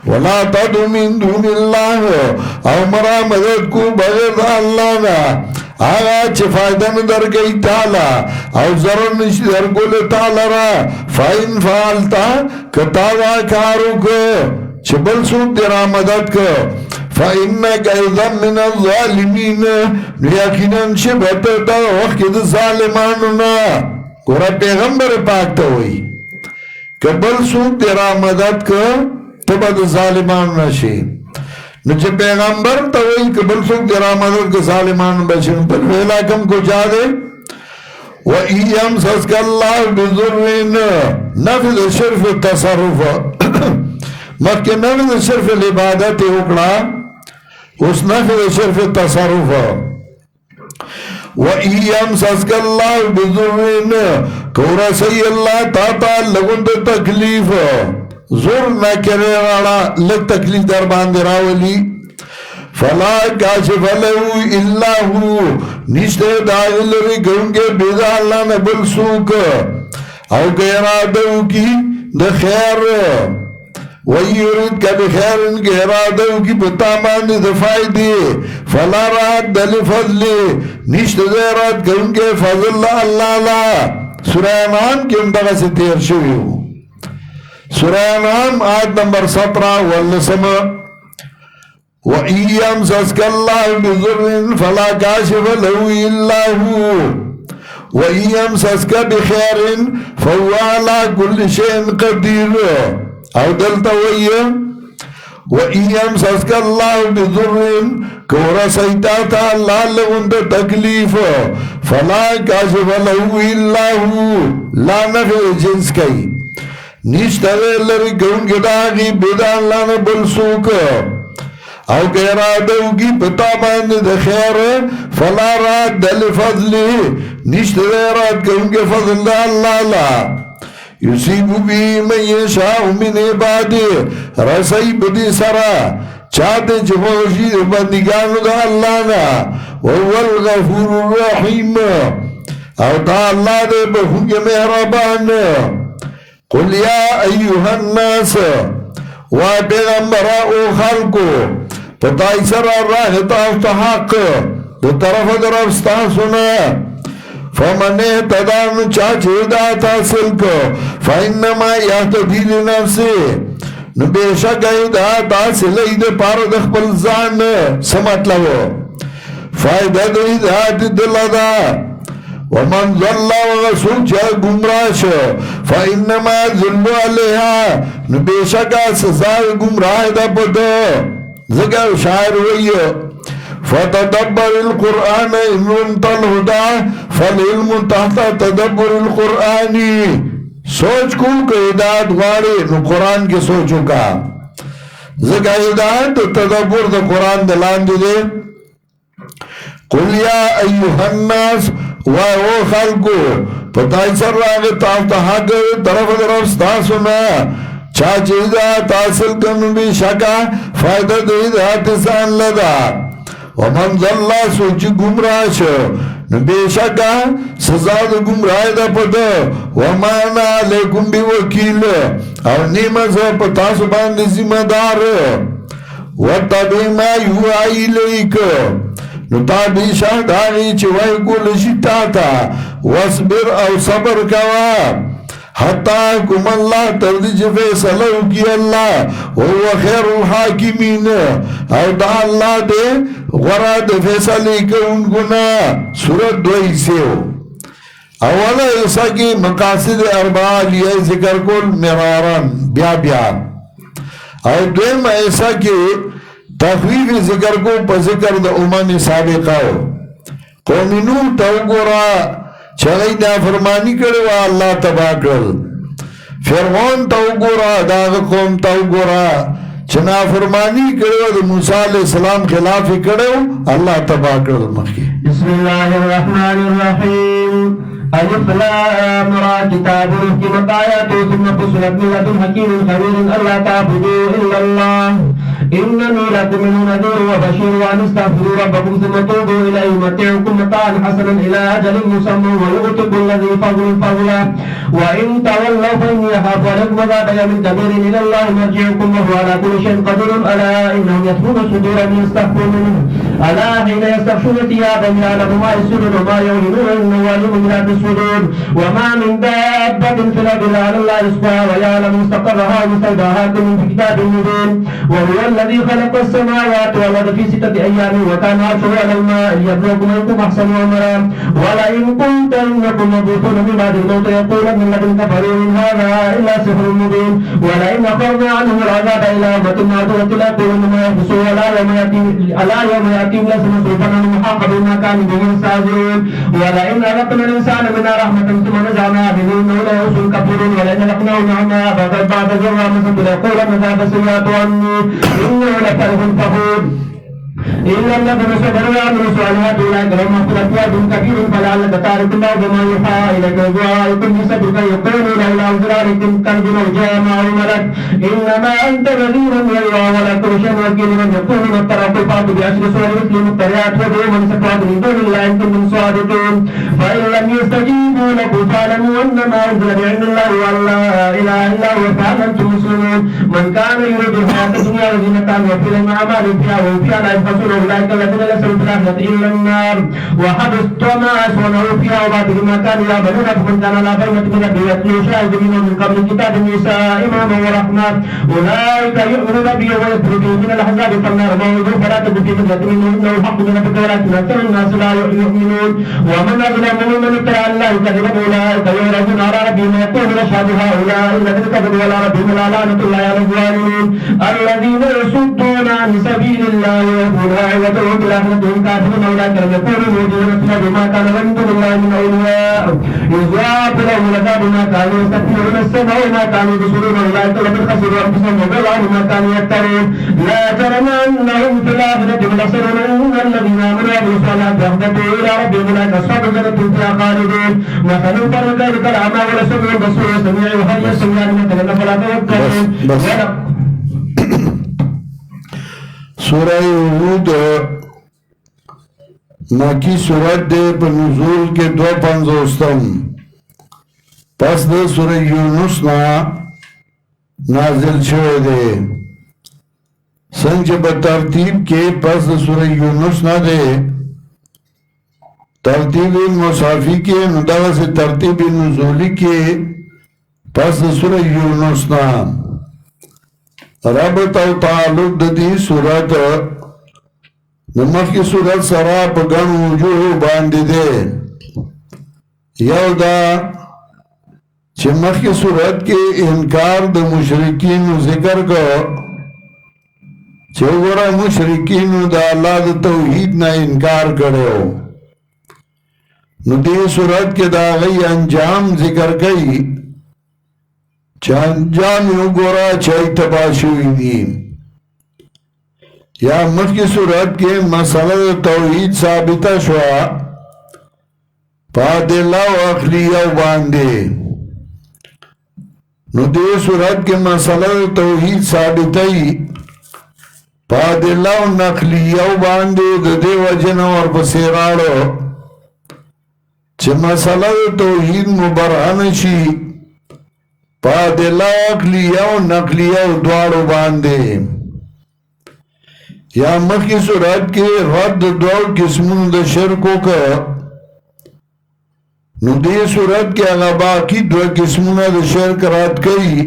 ولا تدو من دون اللہ او مرا مدد کو بغیر اللہ نا آغا چه فائدہ ندر گئی تالا او ضرر نشی در گل تالا را فائن فعالتا کتاوا کارو کو چه بل سوک دیرا مدد کو فَإِنَّكَ اِذًا مِنَ الظَّالِمِينَ لیکیناً چه بہتر تا وقت دا ظالمانونا گورا پیغمبر پاک تا ہوئی کہ بل سوک تیرا مدد کا تبا دا ظالمانونا شی نچے پیغمبر تا ہوئی کہ بل سوک تیرا مدد کا ظالمانونا بچن پر ویلا کم کو جا دے وَإِيَمْ سَسْكَ اللَّهُ بِذُرِّنَ نفذ شرف تصرف مکہ نفذ شرف العبادت اکڑا اس نفذ شرف تصرف وَإِيَمْ سَسْكَ اللَّهُ بِذُرِّنَ کورا سی اللہ تا لگن دا تکلیف زور نہ کرے رانا لگ تکلیف در باندے راولی فلا کاشف لہو الا ہو نشتے داغل ری گونگے بیدا اللہ نبل سوک او گیرادو کی دا خیر وَيُرِدْ كَبِخَيْرٍ كِرَادَوْ کی بتامان دفاعی دی فلا رات دل فضل نشت دیرات کرنکے فضل اللہ لا سورہ انعام کی اندگا سے تیر شوی ہو سورہ انعام آیت نمبر 17 والنسم وَإِيَّمْ سَسْكَ اللَّهُ بِذُرٍ فَلَا كَاشِفَ لَهُ إِلَّا هُ وَإِيَّمْ سَسْكَ بِخَيْرٍ فَهُوَ عَلَى كُلِّ شَيْءٍ قَدِيرٌ او دلتا ویا وَإِيَّمْ سَسْكَ اللَّهُ بِذُرٍ کورا سیتاتا اللہ لگن دا تکلیف فلا کاشف لہو الا ہو لا نفع جنس کئی نیشتا لری گونگی داغی بیدان لانا بلسوک او گیرادو کی پتا باند دا خیر فلا رات دل فضلی نیشتا رات گونگی فضل دا اللہ لا یصیب بی من یشاء من عباده رسائی بدی سرا چاہتے چفوشی بندگانو دا اللہ نا وهو الغفور الرحیم او دا اللہ دے بخونگ مہربان قل یا ایوہ الناس و پیغمبرا او خلقو پتائی سرا راہ تافتا حق دو طرف درفستا سنا فمن اهتدان چاچه ہدایت حاصل کو فإنما یهتدی لنفسه نو بیشک ہدایت حاصل اید پار دخپل زان سمطلب فائدہ دو ہدایت دلدا ومن ظل وغسوک چا گمراش فإنما ظلو علیہا نو بیشک سزا گمراہ دا پدو ذکر شاعر ہوئی فتدبر القرآن ان رمت الہدا فالعلم تحت تدبر القرآنی سوچ کو کہ ہدایت غاری نو قرآن کے سوچوں کا ذکر ہدایت تدبر دا قرآن دلان دے قل یا ایوہ الناس او خلقو پتائی سر راگ تافتا حق طرف ستاسونا چاچ ہدایت حاصل کرنو بھی شکا فائدہ دے ہدایت سان لدا ومن ظل سوچ گمراش بے شکا سزا دا گمراہ دا پتا ومانا علیکم بی وکیل اور نیمت سے پتاس باند ذمہ دار وَتَّبِعْ مَا يُوحَى إِلَيْكَ نتابی شاہد آگی چوائی کو لشتاتا وَاصْبِرْ او صبر کوا حتیٰ کم اللہ تردیج فیصلہ کی اللہ وَهُوَ خَيْرُ الْحَاكِمِينَ او دا اللہ دے غراد فیصلے کے ان گنا سورت دوئی سے ہو اولا ایسا کی مقاصد اربعہ لیا ذکر کل مرارن بیا بیا اور دویم ایسا کی تخویف ذکر کو پا ذکر دا امم سابقہ ہو قومی نوح تو گورا چگئی نافرمانی کرے وا اللہ تباہ کر فرعون تو گورا داغ قوم تو گورا چنا فرمانی کرے وا موسیٰ علیہ السلام خلاف کرے اللہ تباہ کر مخی بسم اللہ الرحمن الرحیم الف لام را کتاب حکمت آیات ثم فصلت من لدن حکیم خبیر اللہ تعبدوا الا اللہ اننی لکم نذیر وبشیر وان استغفروا ربکم ثم توبوا الیہ متعکم متاعا حسنا الی اجل مسمى ویؤتی کل ذی فضل فضلا وان تولوا فانی اخاف علیکم عذاب یوم کبیر الی اللہ مرجعکم وهو على كل شيء قدیر الا انهم یتقون صدور من يستخفون منه الا حين يستغشون ثيابهم يعلم ما يسرون وما يعلنون انه عليم بذات الصدور وما من دابة في الأرض إلا على الله رزقها ويعلم مستقرها ومستودعها كل في كتاب مبين وهو الذي خلق السماوات والأرض في 6 أيام وكان عرشه على الماء ليبلوكم أيكم أحسن عملا ولئن كنت إنكم مبعوثون من بعد الموت يقولون من الذين كفروا إن هذا إلا سحر مبين ولئن أخرنا عنهم العذاب إلى أمة معدودة ليقولن ما يحبسوا ألا يوم يأتيهم ليس مصروفا عنهم محاق بما كانوا به يستهزئون ولئن أذقنا الإنسان منا رحمة ثم نزعناها منه إنه ليئوس كفور ولئن أذقناه نعماء بعد ضراء مسته ليقولن ذهب السيئات عني إنه لفرح فخور إلا الذين صبروا وعملوا الصالحات أولئك لهم مغفرة وأجر كبير فلعلك تارك الله بما يوحى إليك ودعائكم بصدرك يقولون إلى أوزاركم كنز الجامع ملك إنما أنت نذير ويرى ولا كل شيء وكيل من يكون من الطرف الفاض بعشر سور مثل مفتريات ودعوا من استطعتم من دون الله إن كنتم صادقين فإن لم يستجيبوا لكم فاعلموا أنما أنزل بعلم الله وأن لا إله إلا هو فأنتم مسلمون من كان يريد الحياة الدنيا وزينتها وفي الأعمال فيها وفيها لا ينفصل أولئك الذين ليسوا في الآخرة إلا النار وحبط ما أسونه فيها وباطل ما كانوا يعملون فمن كان لا بينة من ربه يتلو شاهد منهم من قبل كتاب موسى إماما ورحمة أولئك يؤمنون به ويخرجون من الأحزاب فالنار موعدهم فلا تكن في فتنة منه إنه الحق من ربك ولكن أكثر الناس لا يؤمنون ومن أظلم ممن افترى على الله كذبا أولئك يعرضون على ربهم ويقولون أشهد هؤلاء الذين كذبوا على ربهم لعنة الله على الظالمين الذين يصدون عن سبيل الله ويقولون وتوهم بالآخرة هم كافرون أولئك لم يكونوا موجودين بما كان من دون الله من أولياء يضاعف لهم العذاب ما كانوا يستكبرون السمع وما كانوا يبصرون أولئك لقد خسروا أنفسهم وضل عنهم ما كانوا يفترون لا جرم أنهم في الآخرة هم الأخسرون إن الذين آمنوا وعملوا الصالحات وأخبتوا إلى ربهم أولئك أصحاب الجنة هم فيها خالدون مثل الفرق ذلك الأعمى والسمع والبصير والسميع وهل يستويان مثلا فلا تذكرون سورہ ہود مکی سورت دے پر نزول کے 250 پس دے سورہ یونس نا نازل شوئے دے سنچ بترتیب کے پس دے سورہ یونس نا دے ترتیب مصحفی کے نداغ سے ترتیب نزولی کے پس دے سورہ یونس نا ربط او تعلق د دې صورت د مخکې صورت سره په ګڼ وجوه باندې دی یو دا چې مخکې صورت کې انکار د مشرکینو ذکر کو چې وګوره مشرکینو د الله د توحید نه انکار کړو نو دې صورت کې دا غي انجام ذکر کړي چانجام یو گورا چای تباشوی دی یا مخی صورت کے مسئلہ توحید ثابتہ شوا پادلہ و اخلیہ باندے نو دے صورت کے مسئلہ توحید ثابتہ پادلہ و نخلیہ باندے دے وجن اور بسیرارو چھ مسئلہ توحید مبرہن شی پادلہ اقلیہ و نقلیہ و دوارو باندے یا مخی صورت کے رد دو قسمون دا شرکو کا نو دے صورت کے اغبا کی دو قسمون دا شرک رد کئی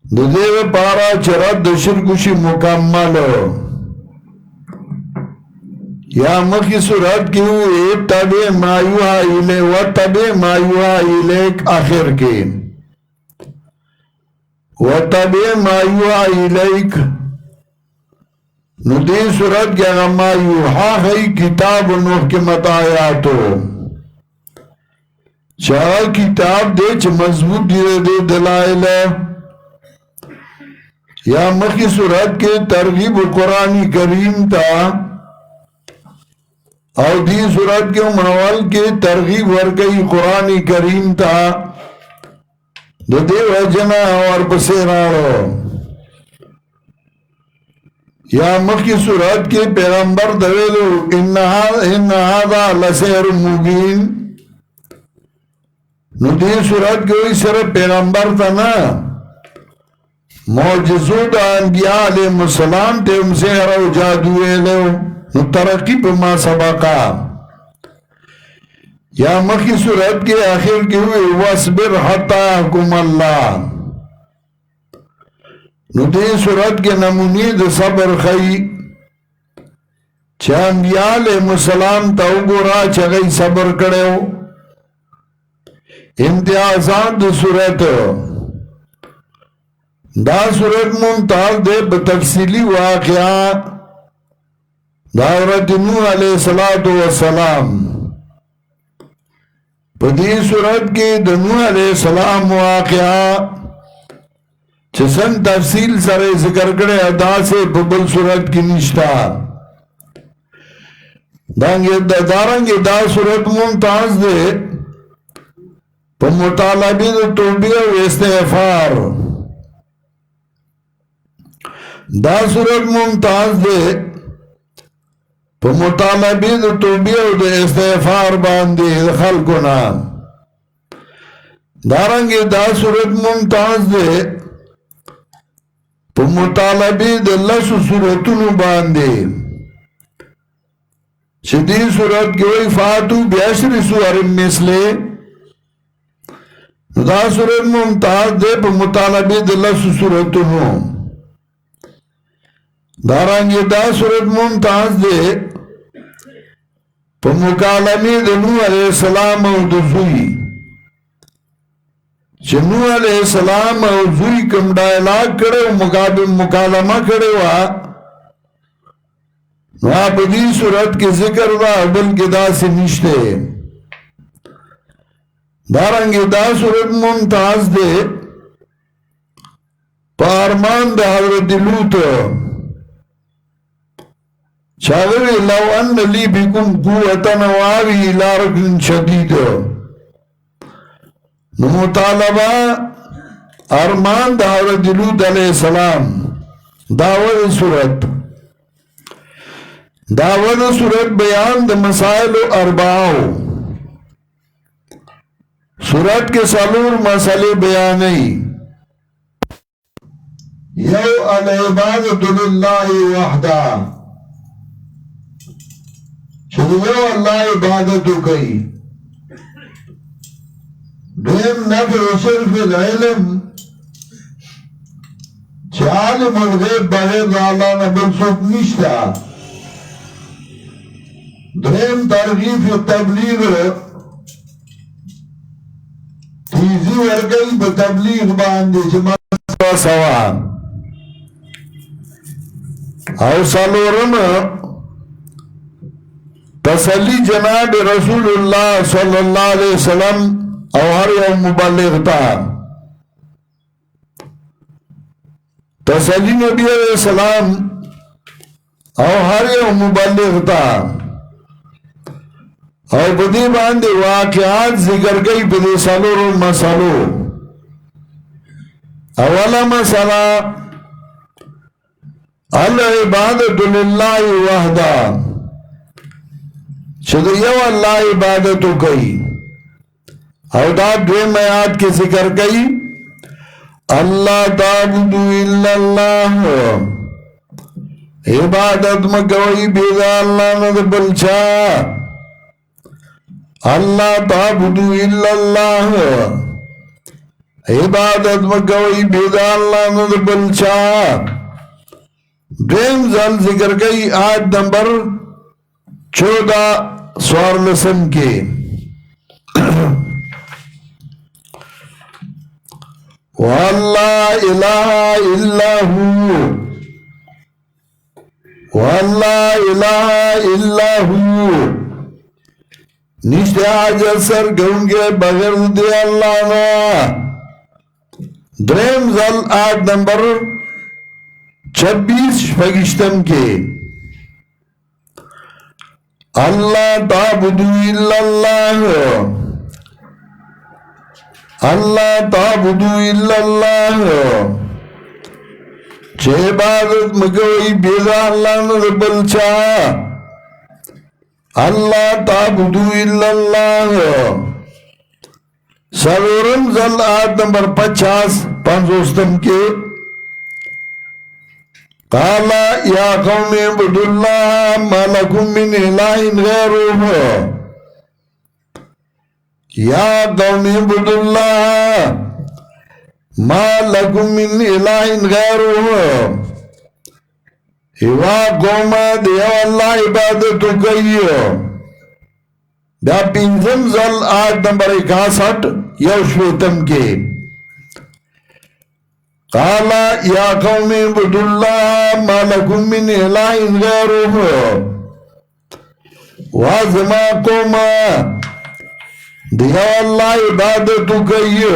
دو دے پارا چرد دا شرکوشی مکمل یا مخی صورت کی ہوئے تبے مایوہا ایلے و تبے مایوہا ایلیک آخر کے وَتَبِعْ مَا يُوحَى إِلَيْكَ نو دی صورت کیا غما یوحا ہے کتاب محکمت آیاتو چاہ کتاب دے چھ مضبوط دے دلائل یا مخی صورت کے ترغیب قرآن کریم تا اور دی صورت کے منوال کے ترغیب ورکی قرآن کریم تا دو دیو جنا اور بسیرارو یا مخی صورت کے پیغمبر دویلو ان هذا لسحر مبین نو دی صورت کے ہوئی صرف پیغمبر تا نا معجزو دا انبیاء علیہ السلام تے ام سحر و جادوے لو نو ترقی پا ما سبقا یا مخی صورت کے آخر کے ہوئے وَاسْبِرْ حَتَّى حَكُمَ اللَّهِ نو دے صورت کے نمونی دے صبر خی چھا انبیاء علیہ السلام تا اگورا چھا گئی صبر کرے ہو امتیازات دے صورت دا صورت ممتاز دے بتفصیلی واقعہ دعوت نوح علیہ السلام پدی صورت کی نوح علیہ السلام واقعہ چسن تفصیل سر ذکر کرے ادا سے ببل صورت کی نشتا دارنگی دا صورت ممتاز دے پا مطالبی دا توبیہ و استغفار دا صورت ممتاز دے پا مطالبی دا توبیہ و دا استغفار باندے دا خلقنا دارنگی دا صورت ممتاز دے پا مطالبی دا لسو صورتونو باندے چدی صورت کی وی فاتو بیاشر سور مثلے دا صورت ممتاز دے پا مطالبی دا لسو صورتونو دارنگی دا صورت ممتاز دے پا مکالمی دا نوح علیہ السلام او دا زوی چه نوح علیہ السلام او زوی کم ڈائلاگ کرے مکالمہ کرے وا نو آپ دی صورت کے ذکر دا بلکہ دا سے نشتے دارنگی دا صورت ممتاز دے پارمان دا حضرت لوت چاہوی لو ان لی بکم قوتن واوی لارکن شدید نو مطالبہ ارمان دا حضرت لوت علیہ السلام داول صورت داول صورت بیان دا مسائل اربعو صورت کے سالور مسئلے بیانی یو العبادت للہ وحدہ چھو یو اللہ عبادتو کئی دویم نفع صرف العلم چھ عالم الغیب بغیر اللہ نبل سوک نشتا درہم ترغیف تبلیغ تیزی ورگئی بتبلیغ باندے جمع سوان او سالورم تسلی جناب رسول اللہ صلی اللہ علیہ وسلم او ہر یوم مبلغ تا تسلی نبی علیہ السلام او ہر یوم مبلغ تا او بدی باندے واقعات ذکر گئی بدی سالور مسالو اولا مسالہ العبادت للہ وحدہ چھو یو اللہ عبادتو کئی او دا دویم آیات کے ذکر گئی اللہ تعبدو الا اللہ عبادت مکوئی بیدا اللہ ندبل چاہ اللہ تعبدو الا اللہ عبادت مکوئی بیدا اللہ ندبل چاہ دویم زل ذکر گئی آیت نمبر 14 سوار لسن کے وَاللَّهَ إِلَهَ إِلَّا هُوَ وَاللَّهَ إِلَهَ إِلَّا هُوَ نشتے آجت سر گونگے بغیر دے اللہ نا درہم زل آیت نمبر 26 فگشتم کے اللہ تعبدو الا اللہ اللہ تعبدو الا اللہ چھے عبادت مگوئی بیدا اللہ نربل چاہ اللہ تعبدو الا اللہ سرورم زل آیت نمبر 50 پانزوستم کے قالا یا قوم عبدو اللہ ما لکم من الہ غیرہ یا قوم عبدو اللہ ما لکم من الہ غیرہ ایوا قوما دیو اللہ عبادتو کئیو دا پینزم زل آیت نمبر 61 یوشویتم کے قالا یا قوم عبدو اللہ ما لکم من الہ غیرہ وازما قوما دیو اللہ عبادتو کئیو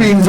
5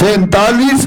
47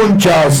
49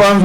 5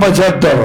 75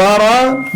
12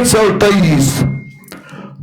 123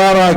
12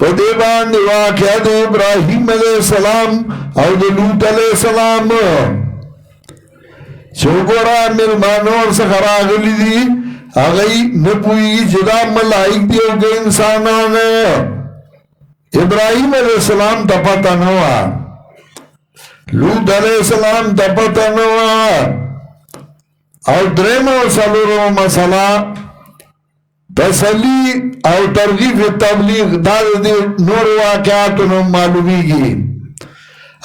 پدے باندې واقعہ د ابراہیم علیہ السلام او د لوط علیہ السلام چوگورا ملمانور څخه راغلی دي هغه نه پوهیږي چې دا ملائک دي او که انسانان. ابراہیم علیہ السلام ته پته نه وه، لوط علیہ السلام ته پته نه وه. او درېمه او څلورمه مسله تسلی او ترغیب تبلیغ دا د نور واقعاتو نه معلومیږي.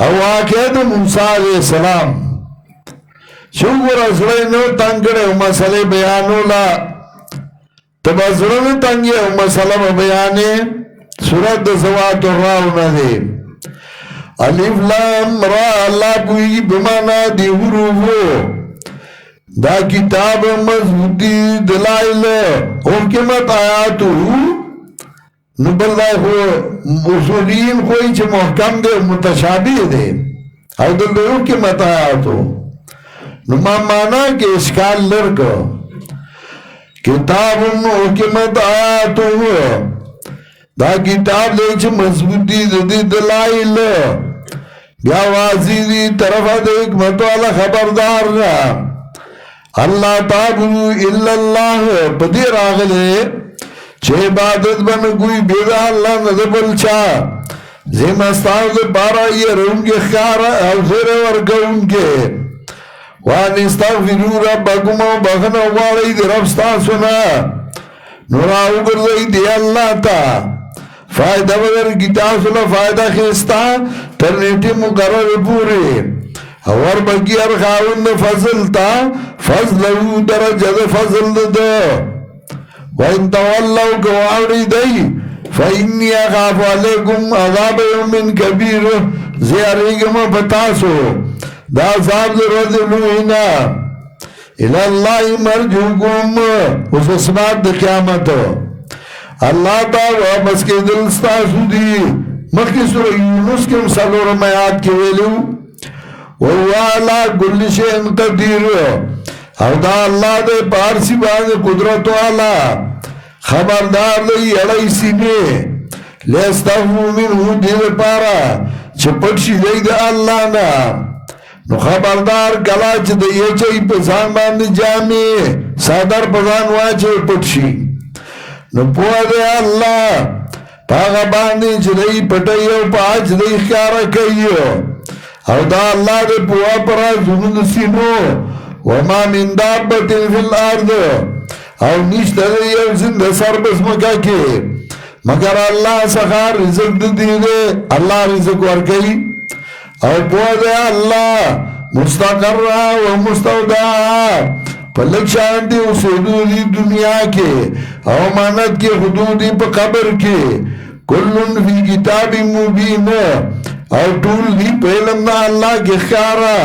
او واقعه د موسی علیہ السلام چې وګوره زړه یې نه تنګ کړی او مسلې بیانوله، ته به زړه نه تنګ یې او مسله به بیانې. سورت د سوات الراو نه دی. الف لام را، الله پوهیږي په معنا د حروفو. دا کتاب مضبوطی دلائل حکمت آیاتو نو بلدائی خو اصولین خوئی چه محکم دے متشابه دے او دل حکمت آیاتو نو ما مانا کہ اشکال لرکو کتاب حکمت آیاتو دا کتاب دے چه مضبوطی دے دلائل بیا واضی دی طرف دے حکمت والا خبردار را اللہ تعبدو الا اللہ پدی راغلے چه عبادت بن کوئی بیدا اللہ ندبل چا زیم استاو دے پارا یہ رونگے خیارا او زیر ورگونگے وان استغفرو ربکم و بخنا واری دی ربستا سنا نوراو بردائی دی اللہ تا فائدہ بدر کتاب سنا فائدہ خیستا ترنیٹی مقرر پوری اور بکی ارخاون فضل تا فضلو درجہ فضل دا وَإِن تَوَلَّوْا كَوَعْرِ دَي فَإِنِّي أَخَافُ عَلَيْكُمْ عَذَابَ يَوْمٍ كَبِيرٍ زیاريگم بتاسو دا عذاب رضلوئنا الى اللہ مرجوکم اس اسمات دا قیامت اللہ تا واپس کے دلستاسو دی مخی سورہ یونس کے مسلور میاد کے ویلو وَهُوَ عَلَىٰ كُلِّ شَيْءٍ قَدِيرٌ او دا اللہ دے پارسی باندے قدرت والا خبردار دے اڑائی سینے لیستفو منہو دیر پارا چپٹشی دے دے اللہ نا نو خبردار کلا چھ دے یہ چاہی پسان باندے جامی سادر پسان واچے پٹشی نو پوہ دے اللہ پاگا باندے چھ دے پٹائیو پاچ دے خیارہ کئیو او دا اللہ دے پوہ پرا زمین سینو وما من دابت فی الارض او نشت دے یو زند سر بس مکا کے مگر اللہ سخار رزق دی دے اللہ رزق ورکی او پوہ دے اللہ مستقر و مستودع پلک شانتی اس حدودی دنیا کے او مانت کے حدودی پا قبر کے کلن فی کتاب مبین او طول دی پہلمنا اللہ کے خیارا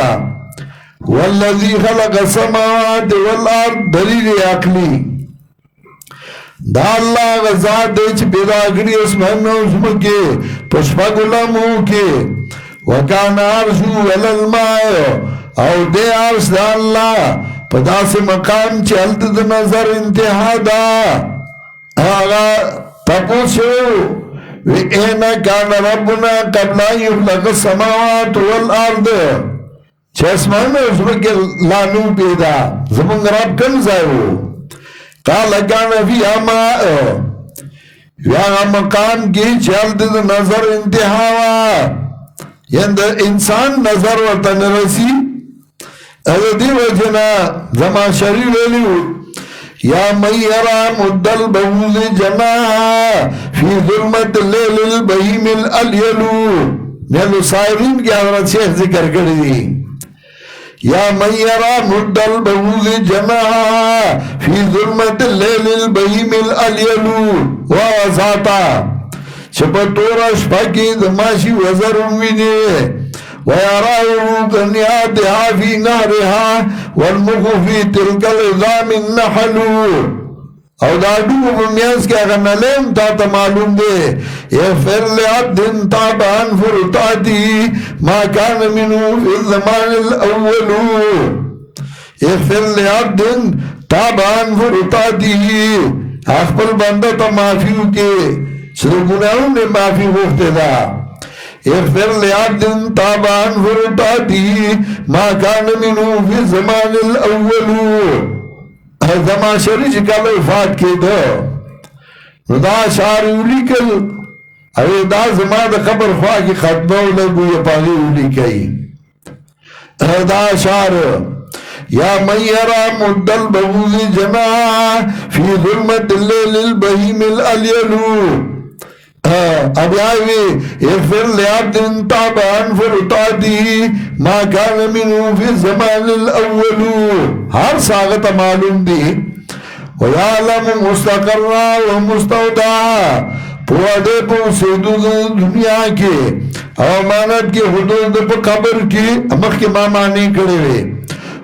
والذی خلق السماوات والارض دلیل عقلی دا اللہ غزات دے چھ پیدا کری اسمان اسم کے پشپا گلامو کے وکان عرشو والالماء او دے عرش دا اللہ پدا سے مقام چلت دا نظر انتہا دا آغا تپوسو وَإِنَّ كَانَ رَبُّنَا قَبْلَ أَن يُخْلَقَ السَّمَاوَاتُ وَالْأَرْضَ چه اسمان اس میں لانو پیدا زمان رب کم زائو قال کانا فی ماء یا مقام کی چلد نظر انتہاوا یعنی انسان نظر ورطن رسی اگر دی وجنا زمان شریف لیو یا میرا مدل بوز جناح فی ظلمت اللیل البہیم الالیلو نیلو سائرین کی حضرت شیخ ذکر کردی دی یا من یرا مدل بوز جناح فی ظلمت اللیل البہیم الالیلو وازاتا چپتورش پاکی دماشی وزر امینی ویراؤ کنیاتها فی نارها والمخو فی تلک العظام النحلو او دادو بمیانس کیا غنالیم تا تا معلوم دے اغفر لعبد تابعان فرطاتی ما کان منو فی الزمان الاولو اغفر لعبد تابعان فرطاتی اخبر بندہ تا معافیو کے چې ګناهونو نه معافي غوښتې ده. اغفر لعبد تاب عن فرطاته ما كان منه في زمان الاول. زمان شری چې کله وفات کېده نو دا اشعار یې ولیکل او دا زما د قبر خوا کې ختمه ولګویه په هغې ولیکئ دا اشعار یا من یرا مد البغوز جناح فی ظلمت اللیل البهیم الالیل. اب آئیوی اغفر لعبد تاب عن فرطاته ما کان منه فی زمان الاول. ہر ساغت معلوم دی ویعلم مستقر و مستودع پوادے پو سیدو دنیا کے او امانت کے حدود پا قبر کی امخ کے مامانی کرے ہوئے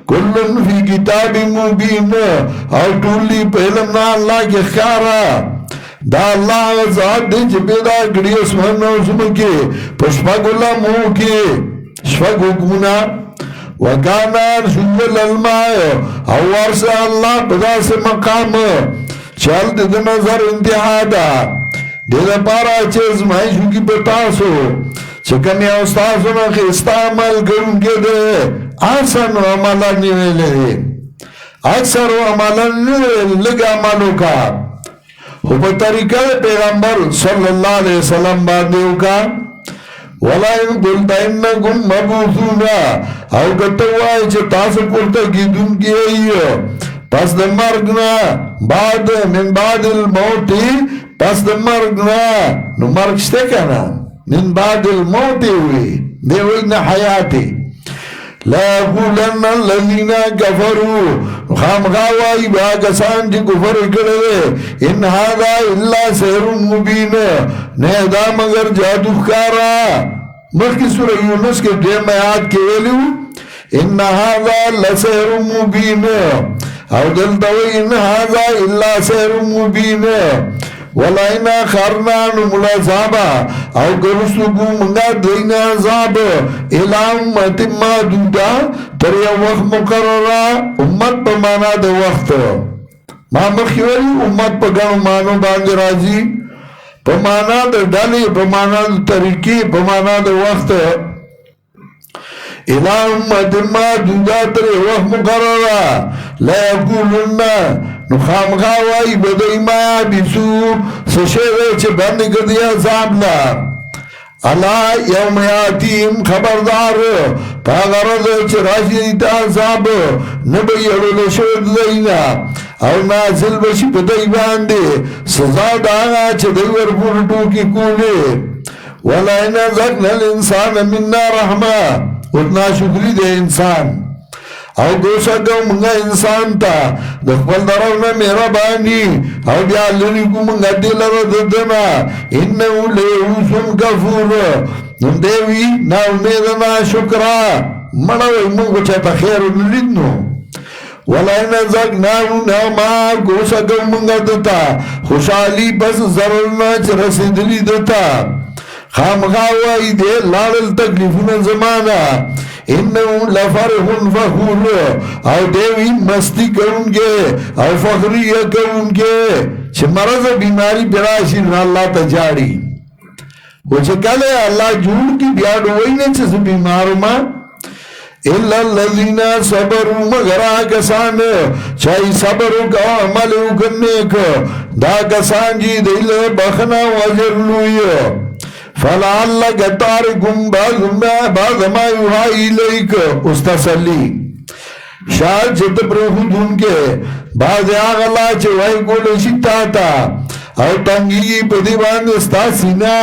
کلن فی کتاب مبین او ٹولی پہلمنا اللہ کے خیارا دا اللہ ذات دے چھ پیدا گڑی اسمان و زمکے پشپاک اللہ مو کے شفاق حکمنا وکانا رسول الماء او وارسا اللہ پدا سے مقام چل دے نظر انتہا دا دے دا پارا چیز محیشو کی بتاسو چکنی استاسو نا خیستا عمل کرن کے دے آسان و عمالا نیوے لے اکثر و عمالا نیوے لگا عمالو کا ہو پا طریقہ پیغمبر صلی اللہ علیہ وسلم باندیو کا وَلَئِن قُلْتَ إِنَّكُمْ مَبْعُوثُونَ او کتوائی چھ تاسو پورتا کی دن کی ایو پس د مرگنا بعد من بعد الموت پس د مرگنا نو مرگ شتے کنا من بعد الموت ہوئی دے ہوئی نا حیاتی لا يقولن الذين كفروا خامخاوائی با کسان چی کفر کرده ان هذا الا سحر مبین نیدا مگر جادو کارا. مخی سورہ یونس کے دیم آیات کے ویلیو ان هذا لسحر مبین او دلتوی ان هذا الا سحر مبین ولائنا خرنان ملازابا او کرسلگو منگا دینا عذاب الام متما دودا تریا وقت مقررہ امت پا مانا دا وقت ما مخیوری امت پا گنو مانو باندی رازی پا مانا دا ڈالی پا مانا دا طریقی پا مانا دا وقت الام متما دودا تریا وقت مقررہ لا یقولن نو خامخاوائی بدئی ما بیسو سشیرے چھ بند کردی عذاب لا اللہ یوم یاتیم خبردار پا غرض چھ راشی دیتا عذاب نبی اڑو شد دینا او نازل بشی بدئی باندے سزا دانا چھ دیور پورٹو کی کولے وَلَئِنَ ذَقْنَ الْإِنسَانَ مِنَّا رَحْمَةً اتنا شکری دے انسان او گوشا گو منگا انسان تا دخبال دراؤنا میرا بانی او بیا لنی کو منگا دل رددنا انہو لیہوسن کفور نم دیوی نا امیدنا شکرا منوی منگو چاہتا خیر لدنو ولائن زگناو ناما گوشا گو منگا دتا خوشحالی بس ضرورنا چھ رسیدلی دتا خامخاوائی دے لالل تکلیفون زمانہ انہو لفرحن فخور او دیوی مستی کرنگے او فخریہ کرنگے چھ مرض بیماری براشی اللہ تجاری وہ چھ کلے اللہ جھوڑ کی بیاڈو وہی نے چھ بیمارو ماں اللہ الذین صبروا مگر آکسان چاہی صبرو کا عملو کرنے کا دا کسان جی دل بخنا وزر لوئی فَلَعَلَّكَ تَارِكُمْ بَعْضَ مَا يُوحَىٰ إِلَيْكَ استصلی شاید چھت پرخود ان کے بعض آغلا چوائی گولے شکتا او تنگی پہ دیوان استاسینا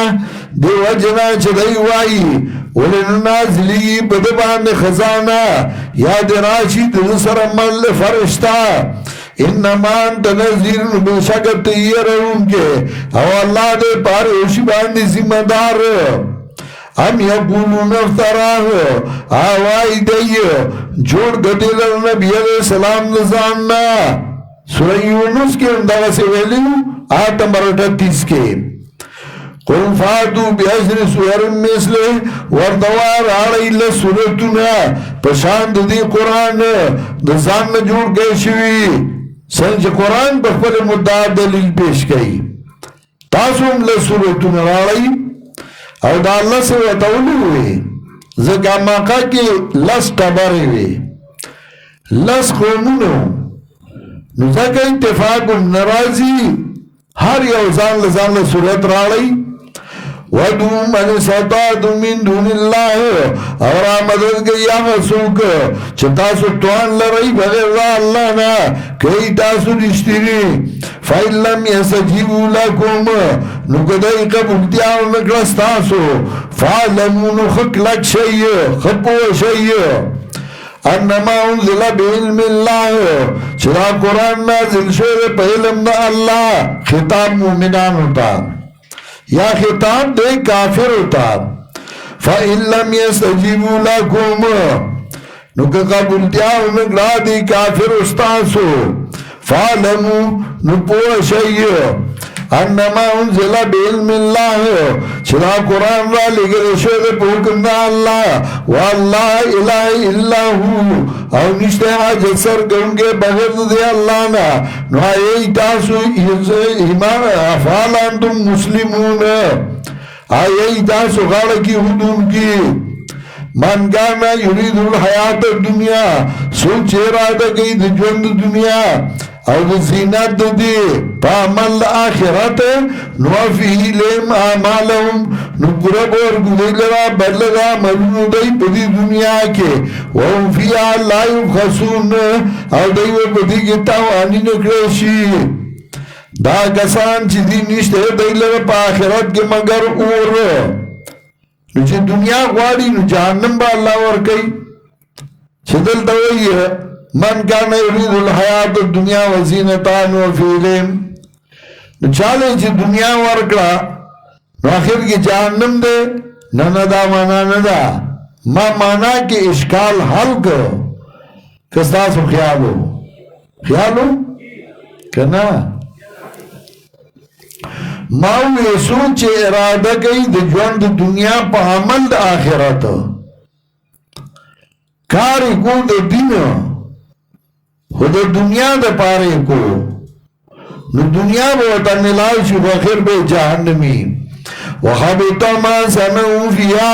دیو جنا چدائی وائی ولن نازلی پہ دیوان خزانہ یاد راشی دلسر عمل فرشتہ انما انت نذیر بشکت تیرون کے او اللہ دے پارے اوشی باندی ذمہ دار ام یقولون افتراہ آوائی دی جوڑ گدل نبی علیہ السلام نزاننا سورہ یونس کے اندھا سے ویلیو آیت نمبر 38 کے قل فاتو بیعشر سور مثلے وردوار آڑی اللہ سورتنا پشاند دی قرآن دزان جوڑ گئے شوی سنج قرآن بخبر مدعا دلیل پیش گئی تاسو هم له صورتونه راړئ او دا لس ورته ولوي ځکه مکه کې لس ټبرې وي لس قومونه نو ځکه اتفاق ناراضي هر یو ځان له صورت راړئ ودو من استطاعتم من دون الله اور مدد گئی آغا سوک چه تاسو توان لرئی بغیر اللہ نا کئی تاسو رشتیری فَإِن لَمْ يَسْتَجِيبُوا لَكُمْ نُقَدَئِ قبولتیاو نکلس تاسو فَعَلَمُونُ خَقْلَقْ شَيْء خَقْوَ شَيْء انما انزل بعلم اللہ چرا قرآن نازل شور پہ علم دا اللہ خطاب مومنان ہوتا یا خطاب دے کافر ہوتا فَإِن لَمْ يَسْتَجِيبُوا لَكُمْ نُکہ قبولتیاو نکلا دی کافر استاسو فَعَلَمُوا نُپُوَ شَيْء انما انزل بعلم اللہ چرا قرآن را لگر شد پوکم دا اللہ واللہ الہ الا ہو او نشتے حاجت سر کرنگے بغیر دے اللہ نا نو آئی تاسو ایمان افعال انتم مسلمون آئی تاسو غارکی حدون کی من کانا یرید الحیات الدنیا سوچ ارادہ گئی جوند دنیا او د زینت دی پا عمل آخرت نوافی لیم آمالهم نبرب ورگوی لرا بدلگا ملونو دی پدی دنیا کے وهم فی اللہ خسون او دیو پدی گتاو آنی نکرشی دا کسان چی دی نشتے دی لرا پا آخرت کے مگر اور نو چی دنیا غواری نو جہنم با اللہ ورکی چی دل دوئی ہے من کان یرید الحیات الدنیا وزینتان وفیلیم نو چالے چی دنیا ورکڑا نو آخر کی جہنم دے نندا مانا ندا ما مانا کی اشکال حل کرو کستاسو خیالو کنا ماوی سوچ ارادہ کئی دے جوند دنیا پا عمل دا آخرت کاری کو دے دین خود دنیا دا پارے کو نو دنیا بہتا ملائی شو بخیر بے جہنمی وخابتا ما سنعو فیا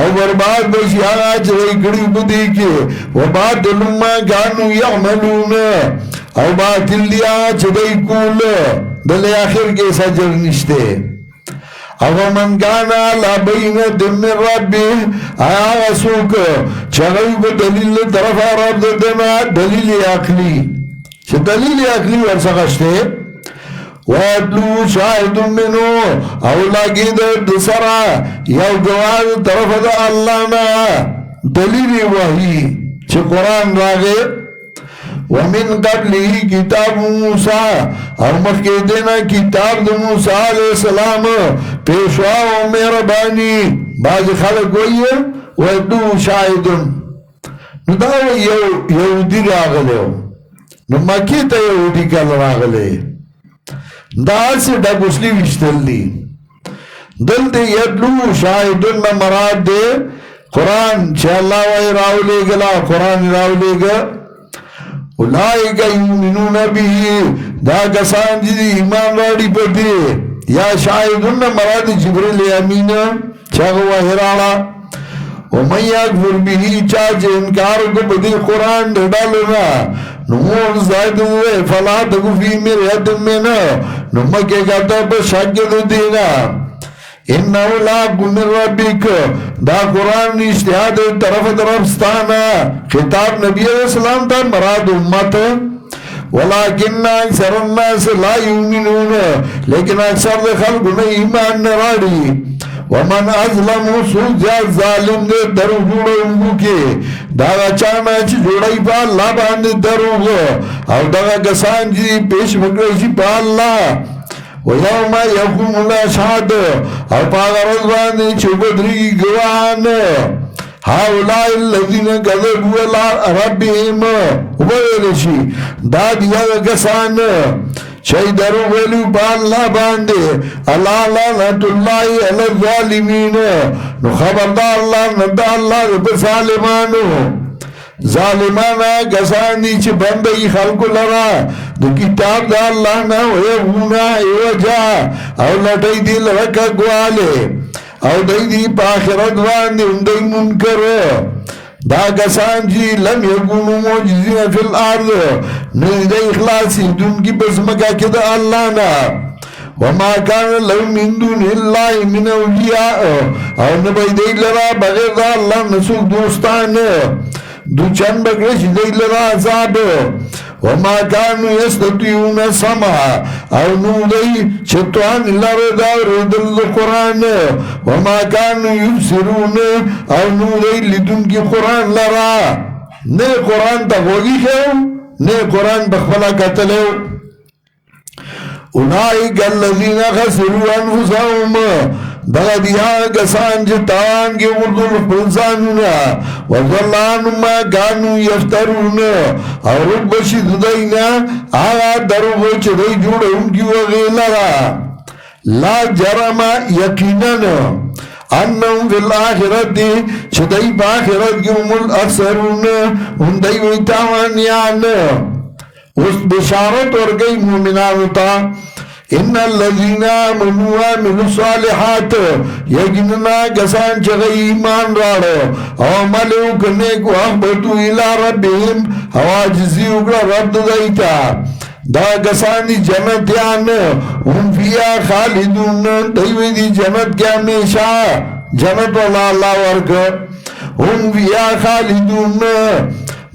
او برباد بشی آج رئی کڑی بدی کے وباطل ما کانو یعملون او باطل دی آج رئی کول دل آخر کے سجر نشتے او من کانا لا بینت من ربی آیا سوک چغیب دلیل طرف رب دنا دلیل عقلی چه دلیل عقلی ورسخشتے وَأَتْلُو شَاهِدٌ مِّنْهُ او لگی دسرا یو گواد طرف دا اللہ نا دلیل وحی چه قرآن راگے وَمِن قَبْلِهِ کتاب موسیٰ اور مخی دینا کتاب دا موسیٰ علیہ السلام پیشوا و مہربانی باز خلق ہوئی ہے وَأَتْلُو شَاهِدٌ نو دا یہودی راگلے نو مکی تا یہودی کل راگلے دا سے ڈا گسلی وشتل دی دل دے یتلو شاہدن میں مراد دے قرآن چھے اللہ وی راو لے گلا قرآن راو لے گا اولائکا یومنون بھی دا کسان جدی ایمان راڑی پر دے یا شاہدن میں مراد جبریل امین چھاگو وحرالا ومن یکفر بھی چاچے انکار کو بدی قرآن دے ڈالنا نمون زائد ہوئے فلا تکو فی میرے حدم میں نا نمکے کہتا پر شاکر دینا انہو لا کن ربک دا قرآن اشتہاد طرف ستانا خطاب نبی علیہ السلام تا مراد امت ولیکن اکثر الناس لا یومنون لیکن اکثر خلق نے ایمان نراڑی ومن ازلم سوک زیاد ظالم دے درو جوڑا انگو کے داگا چانا چی جوڑائی پا اللہ باندے درو گو او داگا کسان جی پیش مکرشی پا اللہ ویوم یقوم اللہ شاد او پاگا رض باندے چی بدری کی گوان ہاولائی اللذین قذبو اللہ ربیم ویلشی دادیا کسان چاہی درو ویلو با اللہ باندے اللہ لعنت اللہ علی الظالمین نو خبردار اللہ ندہ اللہ رب ظالمانو ظالمانا کسان دی چه بندگی خلق لرا دو کتاب دا اللہ نا ویغونا ایوجا او لٹی دی لرکا گوالے او دی دی پاخرت واندی اندی منکر دا کسان جی لم یکونو موجزین فی الارض نزد اخلاصی دن کی بسمکا کدا اللہ نا وما کان لهم من دون اللہ من اولیاء او نبی دی لرا بغیر دا اللہ نسوک دوستان دو چند بگرش دی لرا عذاب وما کانو یستطیعون سمع او نو دی چتوان لردا ردل قرآن وما کانو یبصرون او نو دی لدن کی قرآن لرا نے قرآن تا ہوگی خیو نے قرآن بخفلا قتلو اولئک الذین خسروا انفسهم دغا دیا کسان چه تاوان کے اردو پلسانونا وظلان ما کانو یفترون اور رب بشید دینا آغا دروغو چه دی جوڑ ان کی وغیلرا لا جرم یقینن انہم فی الاخرت چه دی پا آخرت کی ام الاکثرون ان دی ویتاوانیان اس بشارت اور گئی مومنانتا ان الذین آمنوا وعملوا الصالحات یقیننا کسان چه غی ایمان راڑو او عملو کرنے کو اخبتو الى ربهم حواجزی اکڑا رب دیتا دا کسانی جنت یان ان فیا خالدون دیوی دی جنت کیا ہمیشہ جنت والا اللہ ورک ان فیا خالدون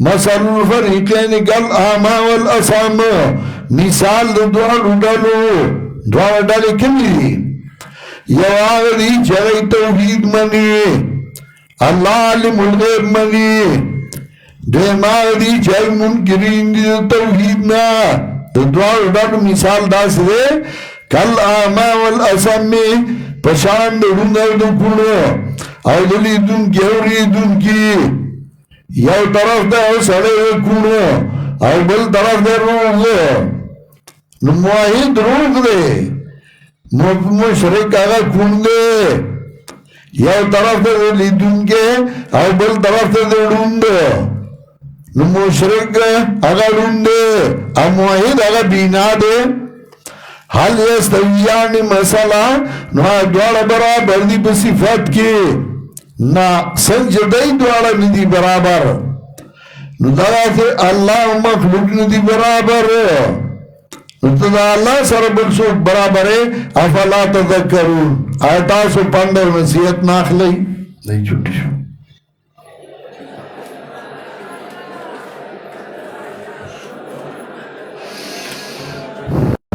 مثل الفریقین کل آما والاسام مثال دوار ڈالے کلی یو آغدی چگئی توحید منی اللہ علم الغیب منی دیم آغدی چگئی منکرین دی توحیدنا دوار ڈالو مثال دا سرے کل آما والاسام پشاند رنگر دو کنو او دلی دن کی اوری دن کی یو طرف دا سڑے کنو او بل طرف دا روح نمواہد روح دے مشرک آگا کن دے یو طرف دا لیدن کے او بل طرف دا رون دے نمشرک آگا رون دے او مواہد آگا بینا دے حال یستویان مسئلہ نوہ دوارا برابر دی بصفت کی نا سجدائی دوارا ندی برابر نو دارا سے اللہ مخلوق ندی برابر نو دا اللہ سر بلسوک برابر ہے افلا تذکرون آیتاسو پندر نصیحت ناخ لئی نہیں چھوٹی شو